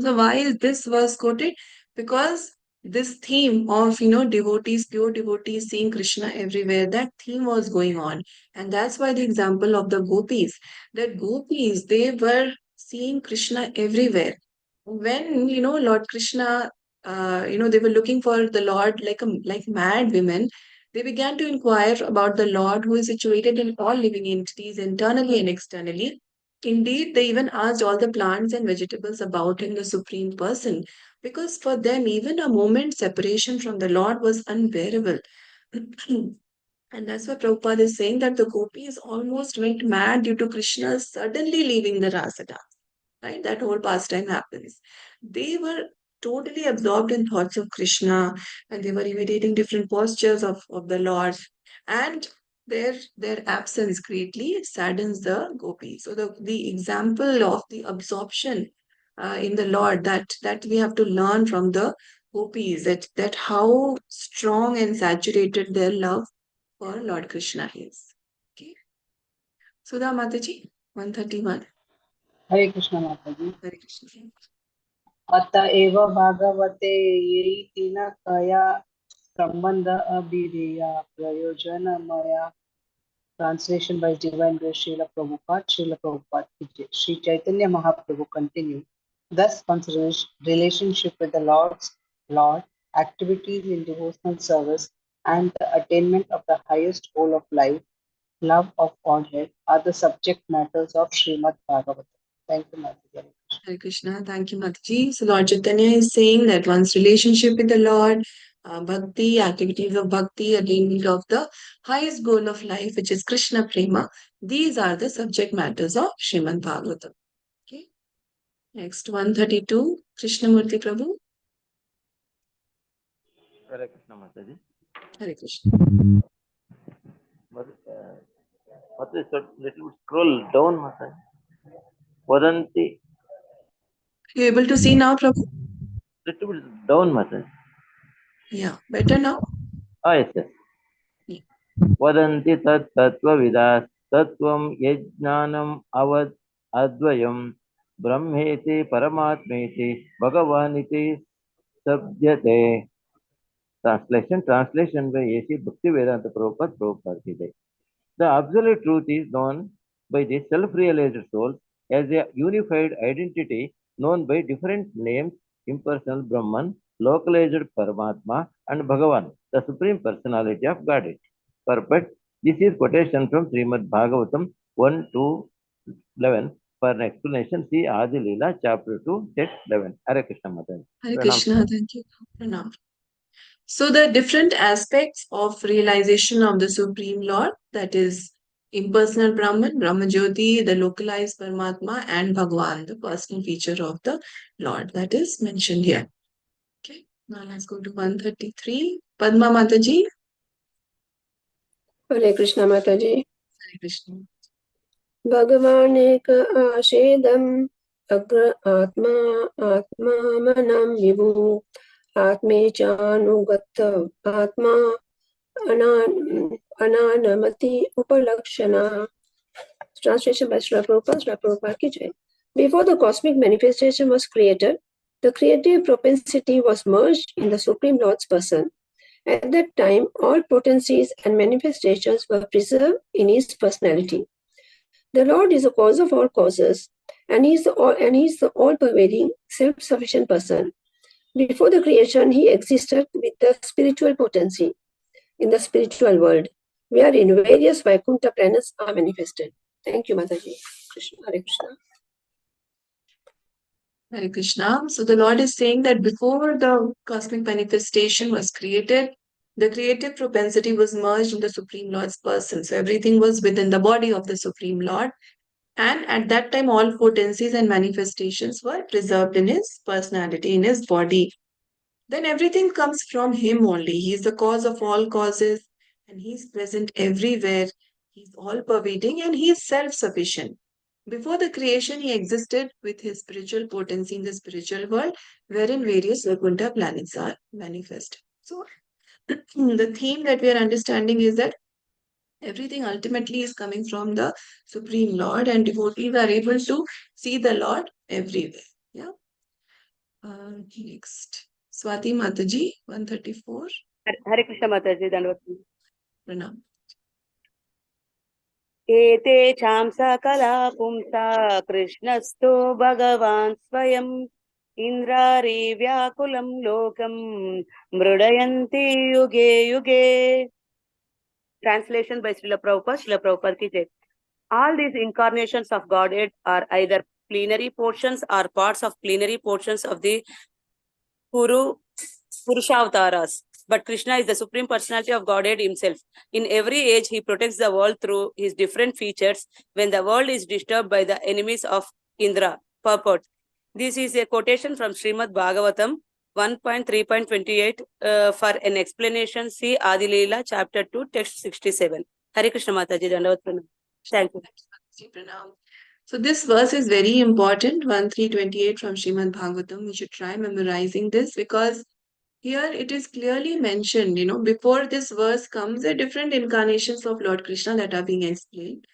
So why is this verse quoted? Because this theme of devotees, pure devotees seeing Krishna everywhere, that theme was going on. And that's why the example of the gopis, that gopis, they were seeing Krishna everywhere. When Lord Krishna, they were looking for the Lord like mad women, they began to inquire about the Lord who is situated in all living entities, internally and externally. Indeed, they even asked all the plants and vegetables about him, the Supreme Person. because for them, even a moment's separation from the Lord was unbearable. And that's why Prabhupada is saying that the gopis almost went mad due to Krishna suddenly leaving the rasa dance. Right? That whole pastime happens. They were totally absorbed in thoughts of Krishna, and they were imitating different postures of the Lord. And their absence greatly saddens the gopis. So the example of the absorption in the Lord that we have to learn from the gopis, that how strong and saturated their love for Lord Krishna is. Okay. Sudha Mataji, 131. Hare Krishna Mataji. Hare Krishna. अत एव भागवते येति न कया संबंध अभिधेया प्रयोजनमया. Translation by His Divine Grace Srila Prabhupada. Srila Prabhupada ki jai. Sri Chaitanya Mahaprabhu continued. Thus, one's relationship with the Lord, activities in devotional service, and the attainment of the highest goal of life, love of Godhead, are the subject matters of Srimad Bhagavatam. Thank you, Mataji. Hare Krishna. Thank you, Mataji. So Lord Chaitanya is saying that one's relationship with the Lord, bhakti, activities of bhakti, attainment of the highest goal of life, which is Krishna Prema, these are the subject matters of Srimad Bhagavatam. Okay. Next, 132, Krishnamurti Prabhu. Hare Krishna Mataji. Hare Krishna. But little bit scroll down, Mataji. Vadanti. You able to see now, Prabhu? Little bit down, Mataji. Yeah, better now? Yes, yes. Yeah. वदन्ति तत् तत्त्वविदाः तत्त्वं यज्ञानम् अवद् अद्वयं ब्रह्मेति परमात्मेति भगवानिति सब्यते. Translation by A.C. Bhaktivedanta Prabhupada ki jai. The absolute truth is known by the self-realized soul as a unified identity known by different names: impersonal Brahman, localized Paramatma, and Bhagavan, the Supreme Personality of Godhead. Perfect. This is quotation from Srimad Bhagavatam 1-11. For an explanation, see Adi Lila, chapter 2, text 11. Hare Krishna Mataji. Hare Krishna. Thank you. Pranam. So the different aspects of realization of the Supreme Lord, that is impersonal Brahman, Brahmajyoti, the localized Paramatma, and Bhagwan, the personal feature of the Lord, that is mentioned here. Okay, now let's go to 133. Padma Mataji. Hare Krishna Mataji. Hare Krishna. Bhagavan eka ashedam agra atma atma manam vibhu atme chanugatta atma ananamati upalakshana. Translation by Srila Prabhupada. Srila Prabhupada ki jai. Before the cosmic manifestation was created, the creative propensity was merged in the Supreme Lord's person. At that time, all potencies and manifestations were preserved in his personality. The Lord is the cause of all causes, and he is the all-pervading, self-sufficient person. Before the creation, he existed with the spiritual potency in the spiritual world, wherein various Vaikuntha planets are manifested. Thank you, Mataji. Krishna, Hare Krishna. Hare Krishna. So the Lord is saying that before the cosmic manifestation was created, the creative propensity was merged in the Supreme Lord's person. So everything was within the body of the Supreme Lord. And at that time, all potencies and manifestations were preserved in his personality, in his body. Then everything comes from him only. He is the cause of all causes, and he is present everywhere. He is all pervading, and he is self-sufficient. Before the creation, he existed with his spiritual potency in the spiritual world, wherein various Vaikuntha planets are manifest. So, the theme that we are understanding is that everything ultimately is coming from the Supreme Lord, and devotees are able to see the Lord everywhere. Yeah. Next, Swati Mataji, 134. Hare Krishna Mataji, Dandavati. Pranam. एते चां सकला पुंसा कृष्णस्तु भगवान् स्वयं इन्द्रारी व्याकुलं लोकं मृडयन्ति युगे युगे. Translation by Srila Prabhupada. Srila Prabhupada ki jai. All these incarnations of Godhead are either plenary portions or parts of plenary portions of the Purushavataras. But Krishna is the Supreme Personality of Godhead himself. In every age, he protects the world through his different features when the world is disturbed by the enemies of Indra. Purport. This is a quotation from Srimad Bhagavatam 1.3.28. For an explanation, see Adi Lila, chapter 2, text 67. Hare Krishna Mataji, Dandavat Pranam. Thank you. Pranam. So this verse is very important, 1.3.28 from Srimad Bhagavatam. We should try memorizing this because here it is clearly mentioned, before this verse comes the different incarnations of Lord Krishna that are being explained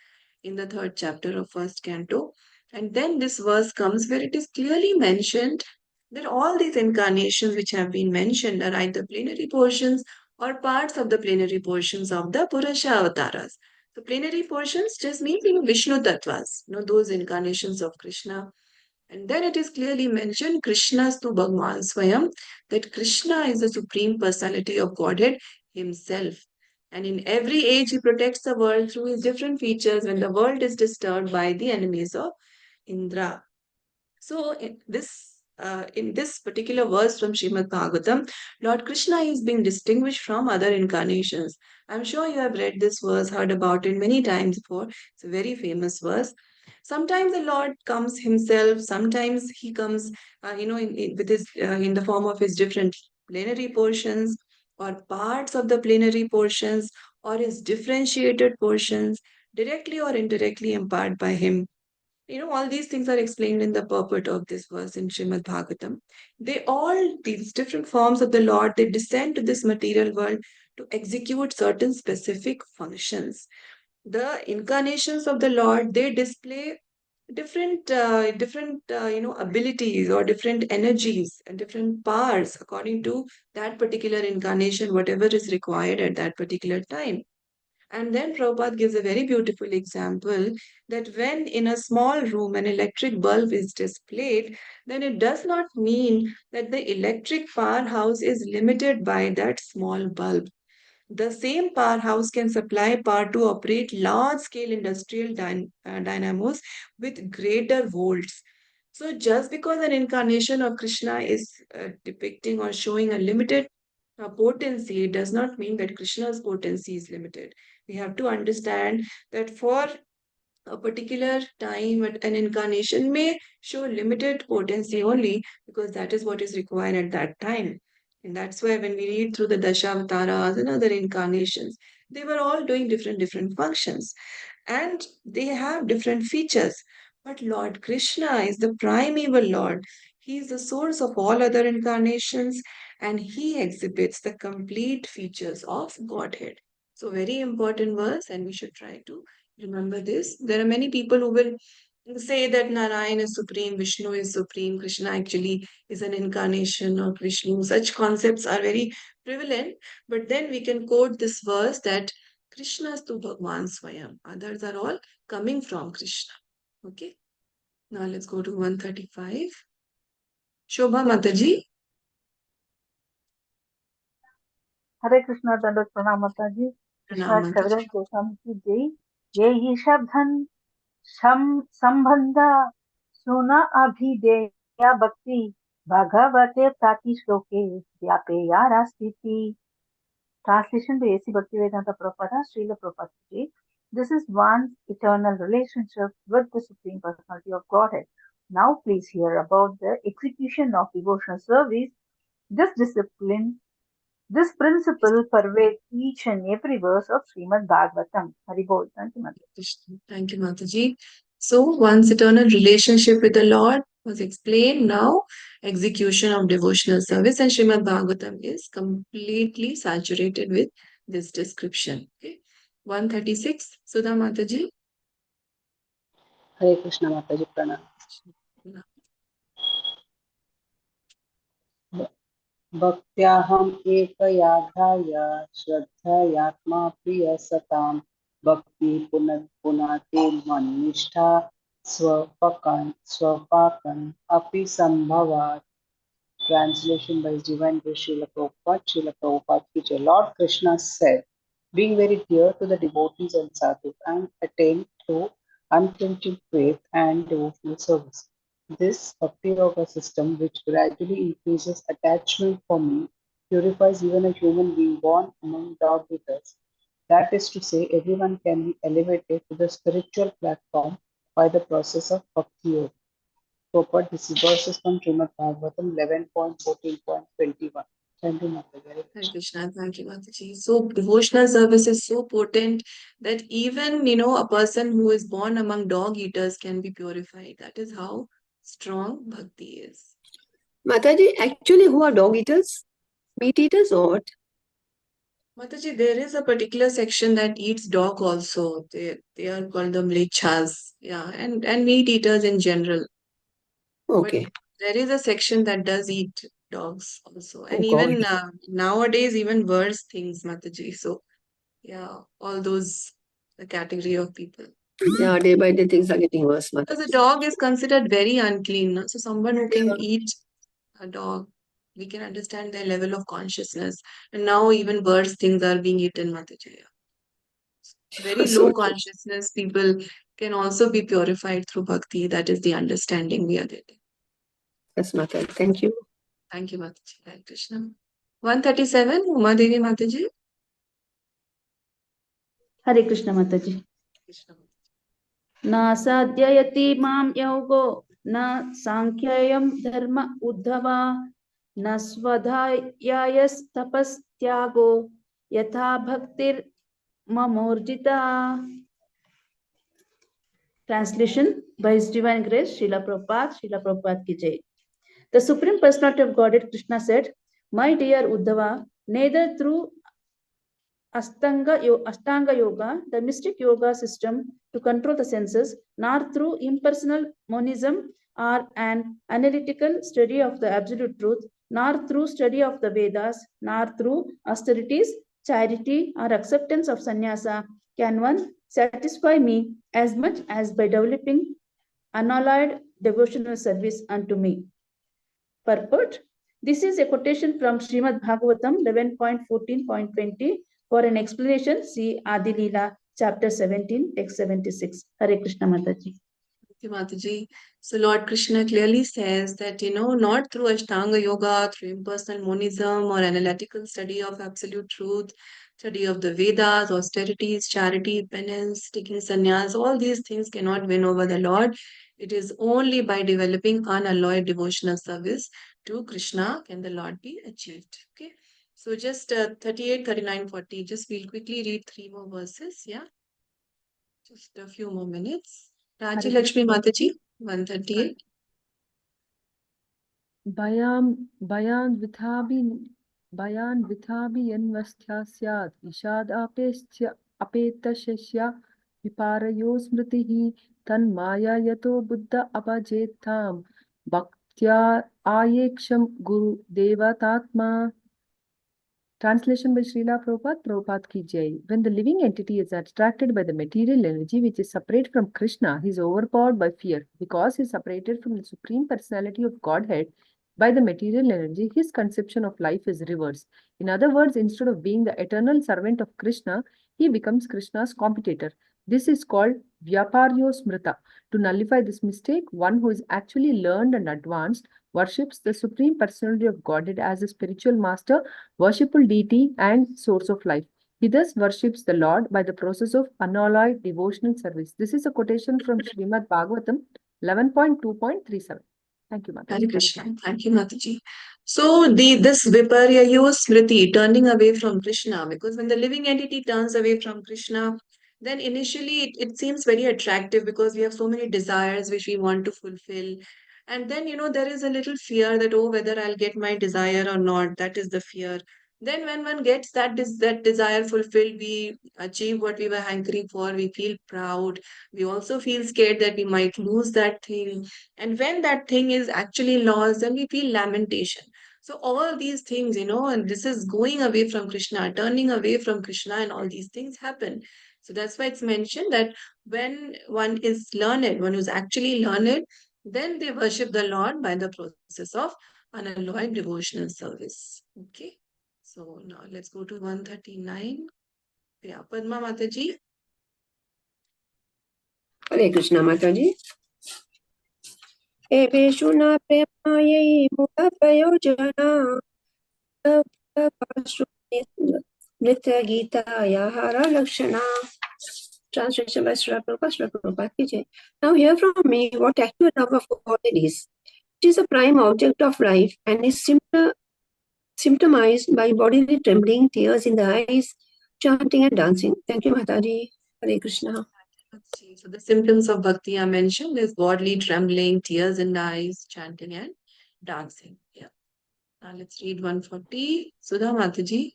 in the third chapter of first canto. And then this verse comes where it is clearly mentioned that all these incarnations which have been mentioned are either plenary portions or parts of the plenary portions of the Purusha avatars. So plenary portions just mean Vishnu Tattvas, those incarnations of Krishna. And then it is clearly mentioned Krishna's to Bhagwan Swayam, that Krishna is the Supreme Personality of Godhead himself. And in every age, he protects the world through his different features when the world is disturbed by the enemies of Indra. So in this particular verse from Srimad Bhagavatam, Lord Krishna is being distinguished from other incarnations. I'm sure you have read this verse, heard about it many times before. It's a very famous verse. Sometimes the Lord comes himself. Sometimes he comes, with his in the form of his different plenary portions or parts of the plenary portions or his differentiated portions, directly or indirectly imparted by him. All these things are explained in the purport of this verse in Srimad Bhagavatam. These different forms of the Lord, they descend to this material world to execute certain specific functions. The incarnations of the Lord, they display different abilities or different energies and different powers according to that particular incarnation, whatever is required at that particular time. And then Prabhupada gives a very beautiful example that when in a small room an electric bulb is displayed, then it does not mean that the electric powerhouse is limited by that small bulb. The same powerhouse can supply power to operate large-scale industrial dynamos with greater volts. So just because an incarnation of Krishna is depicting or showing a limited potency, it does not mean that Krishna's potency is limited. We have to understand that for a particular time, an incarnation may show limited potency only because that is what is required at that time. And that's why when we read through the Dashavataras and other incarnations, they were all doing different functions and they have different features. But Lord Krishna is the primeval Lord. He is the source of all other incarnations and he exhibits the complete features of Godhead. So, very important verse, and we should try to remember this. There are many people who will say that Narayan is supreme, Vishnu is supreme, Krishna actually is an incarnation of Vishnu. Such concepts are very prevalent, but then we can quote this verse that Krishna is to Bhagwan Swayam. Others are all coming from Krishna. Okay. Now let's go to 135. Shobha Mataji. Hare Krishna Dandat Pranam Mataji. Pranam Vishwat Mataji. Kaviraj Goswami ki jai. Yehi shabdhan sambandha suna abhideya bhakti bhagavate prati shloke vyapeya rastiti. Translation by A.C. Bhaktivedanta Prabhupada, Srila Prabhupada ji. This is one's eternal relationship with the Supreme Personality of Godhead. Now please hear about the execution of devotional service. This discipline, this principle pervades each and every verse of Srimad Bhagavatam. Haribol. Thank you, Mataji. Thank you, Mataji. So, one's eternal relationship with the Lord was explained. Now, execution of devotional service and Srimad Bhagavatam is completely saturated with this description. Okay. 136, Sudha Mataji. Hare Krishna Mataji Pranam. भक्त्याहम् एकयाघ्राय श्रद्धयात्मा प्रियसतां भक्ति पुनते मन्निष्ठा स्वपाकन् अपि सम्भवात्. Translation by His Divine Grace Srila Prabhupada. Srila Prabhupada ki jai. Lord Krishna said, being very dear to the devotees and sadhus and attained through unflinching faith and devotional service. This Bhakti Yoga system, which gradually increases attachment for me, purifies even a human being born among dog eaters. That is to say, everyone can be elevated to the spiritual platform by the process of Bhakti Yoga. Purport, this is verses from Srimad Bhagavatam 11.14.21. Thank you, Mataji. Hare Krishna, thank you, Mataji. So devotional service is so potent that even a person who is born among dog eaters can be purified. That is how strong bhakti is. Mataji, actually, who are dog eaters? Meat eaters or what? Mataji, there is a particular section that eats dog also. They are called the mlechas, yeah, and meat eaters in general. Okay. But there is a section that does eat dogs also, and Oh God. even nowadays, even worse things, Mataji. So yeah, all those the category of people. Yeah, day by day things are getting worse, Because a Mataji. dog is considered very unclean, no? So someone who can eat a dog, we can understand their level of consciousness. And now even worse things are being eaten, Mataji. Very So low true. consciousness people can also be purified through bhakti. That is the understanding we are getting. Yes, Mataji. Thank you. Thank you, Mataji. Hare Krishna. 137, Uma Devi Mataji. Hare Krishna Mataji. Krishna. Na sadhyayati mam yogo na sankhayam dharma uddhava na svadhyayas tapas tyago yatha bhaktir mamorjita. Translation by His Divine Grace, Srila Prabhupada ki jai. The Supreme Personality of Godhead Krishna said, "My dear Uddhava, neither through Ashtanga Yoga, the mystic yoga system to control the senses, nor through impersonal monism or an analytical study of the absolute truth, nor through study of the Vedas, nor through austerities, charity, or acceptance of sannyasa can one satisfy me as much as by developing unalloyed devotional service unto me." Purport. This is a quotation from Srimad Bhagavatam 11.14.20. For an explanation, see Adi Lila, chapter 17, text 76. Hare Krishna Mataji. Thank you, Mataji. So Lord Krishna clearly says that, not through Ashtanga Yoga, through impersonal monism or analytical study of absolute truth, study of the Vedas, austerities, charity, penance, taking sannyas, all these things cannot win over the Lord. It is only by developing unalloyed devotional service to Krishna can the Lord be achieved. Okay. So just 38, 39, 40. Just we'll quickly read 3 more verses. Yeah. Just a few more minutes. Raji Lakshmi Mataji, 138. भयान्विताभि यन्वस्था स्यात् ईषादापेश्च अपेतशस्य विपारयो स्मृतिः तन्माया यतो बुद्ध अपजेत्तां भक्त्या आयेक्षं गुरुदेवतात्मा. Translation by Srila Prabhupada, Prabhupada ki jai. When the living entity is attracted by the material energy which is separate from Krishna, he is overpowered by fear. Because he is separated from the Supreme Personality of Godhead by the material energy, his conception of life is reversed. In other words, instead of being the eternal servant of Krishna, he becomes Krishna's competitor. This is called Vyaparyo Smrita. To nullify this mistake, one who is actually learned and advanced worships the Supreme Personality of Godhead as a spiritual master, worshipful deity, and source of life. He thus worships the Lord by the process of unalloyed devotional service. This is a quotation from Srimad Bhagavatam 11.2.37. Thank you, Mataji. Hare Krishna. Thank you, Mataji. So this Viparyayo Smriti, turning away from Krishna, because when the living entity turns away from Krishna, then initially it seems very attractive because we have so many desires which we want to fulfill. And then, there is a little fear that, oh, whether I'll get my desire or not, that is the fear. Then when one gets that desire fulfilled, we achieve what we were hankering for, we feel proud. We also feel scared that we might lose that thing. And when that thing is actually lost, then we feel lamentation. So all these things, and this is going away from Krishna, turning away from Krishna, and all these things happen. So that's why it's mentioned that when one is learned, one who's actually learned, then they worship the Lord by the process of unalloyed devotional service. Okay. So now let's go to 139. Yeah, Padma Mataji. Hare Krishna Mataji. एवेषु न प्रेमायै मूढप्रयोजना नृत्यगीतायाः लक्षणा. Translation by Srila Prabhupada ki jai. Now hear from me what actual love of God is. It is a prime object of life and is symptomized by bodily trembling, tears in the eyes, chanting and dancing. Thank you, Mataji. Hare Krishna. So the symptoms of bhakti are mentioned. There's bodily trembling, tears in the eyes, chanting and dancing. Yeah. Now let's read 140. Sudha Mataji.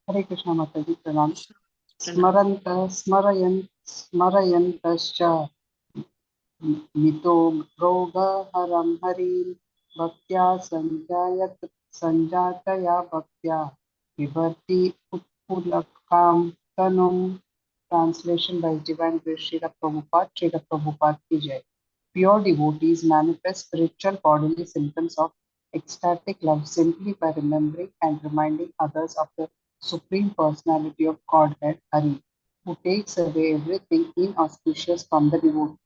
Hare Krishna Mataji, pranam. Krishna. Pranam. स्मरयन्तश्च मितो रोगहरं हरिं भक्त्या सञ्जातया भक्त्या विभर्ति उत्पुलकां तनुं. Translation by Divine Grace Srila Prabhupada ki jai. Pure devotees manifest spiritual bodily symptoms of ecstatic love simply by remembering and reminding others of the Supreme Personality of Godhead, Hari, who takes away everything inauspicious from the devotee.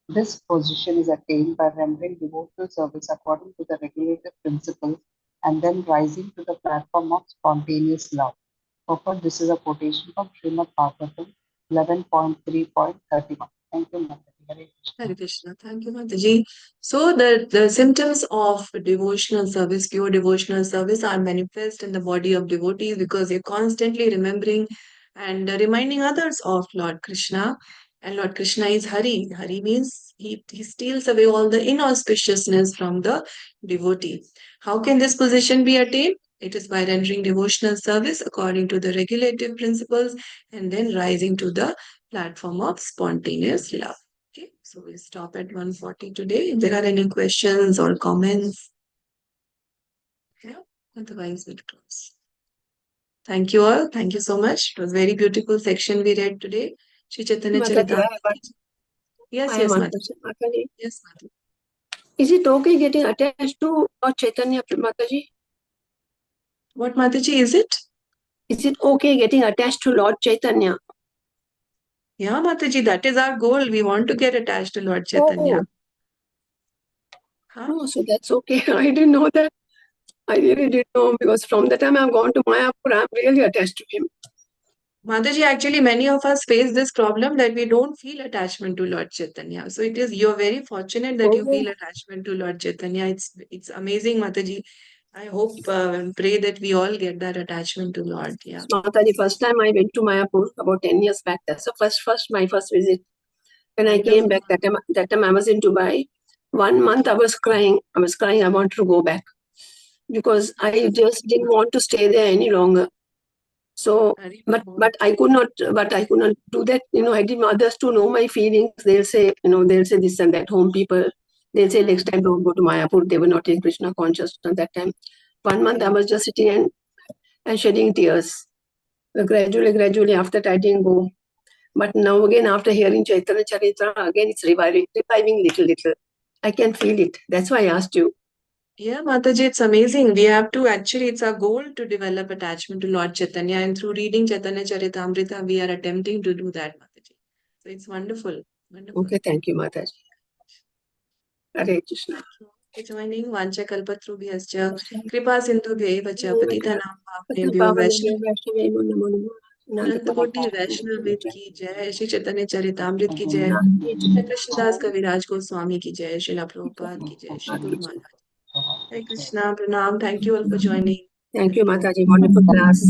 This position is attained by rendering devotional service according to the regulative principles and then rising to the platform of spontaneous love. Purport, this is a quotation from Srimad Bhagavatam 11.3.31. Thank you, Mataji. Hare Krishna. Hare Krishna. Thank you, Mataji. So the symptoms of devotional service, pure devotional service, are manifest in the body of devotees because they're constantly remembering and reminding others of Lord Krishna. And Lord Krishna is Hari. Hari means he steals away all the inauspiciousness from the devotee. How can this position be attained? It is by rendering devotional service according to the regulative principles and then rising to the platform of spontaneous love. Okay, so we'll stop at 140 today. If there are any questions or comments, yeah, otherwise we'll close. Thank you all. Thank you so much. It was a very beautiful section we read today. Shri Chaitanya Mataji, Charitamrita. Yes, I yes, am Mataji. Mataji. Yes, Mataji. Is it okay getting attached to Lord Chaitanya, Mataji? What, Mataji, is it? Is it okay getting attached to Lord Chaitanya? Yeah, Mataji, that is our goal. We want to get attached to Lord Chaitanya. Oh, Huh? oh, so that's okay. I didn't know that. I really didn't know because from the time I've gone to Mayapur, I'm really attached to him. Mataji, actually, many of us face this problem that we don't feel attachment to Lord Chaitanya. So you're very fortunate that you feel attachment to Lord Chaitanya. It's amazing, Mataji. I hope and pray that we all get that attachment to Lord. Yeah. Mataji, first time I went to Mayapur about 10 years back. That's the my first visit. When I came back, that time I was in Dubai. 1 month I was crying. I wanted to go back because I just didn't want to stay there any longer. So, but I could not do that. I didn't want others to know my feelings. They'll say this and that. Home people, they'll say next time don't go to Mayapur. They were not in Krishna conscious at that time. 1 month I was just sitting and shedding tears. Gradually after that I didn't go. But now again, after hearing Chaitanya Charitra, again it's reviving little. I can feel it. That's why I asked you. Yeah, Mataji, it's amazing. We have to it's our goal to develop attachment to Lord Chaitanya, and through reading Chaitanya Charitamrita, we are attempting to do that, Mataji. So it's wonderful. Wonderful. Okay, thank you, Mataji. Hare Krishna. Joining Vancha Kalpatrubhyascha Kripa Sindhu Bheva Patitanam Pavanebhyo Vaishnavebhyo Anantapoti Vaishnavid की जय श्री चैतन्य चरितामृत की जय श्री कृष्णदास कविराज गोस्वामी की जय श्रीला प्रभुपाद की जय Shri Guru Maharaj Hare Krishna, Pranam. Thank you all for joining. Thank you, Mataji. Wonderful class.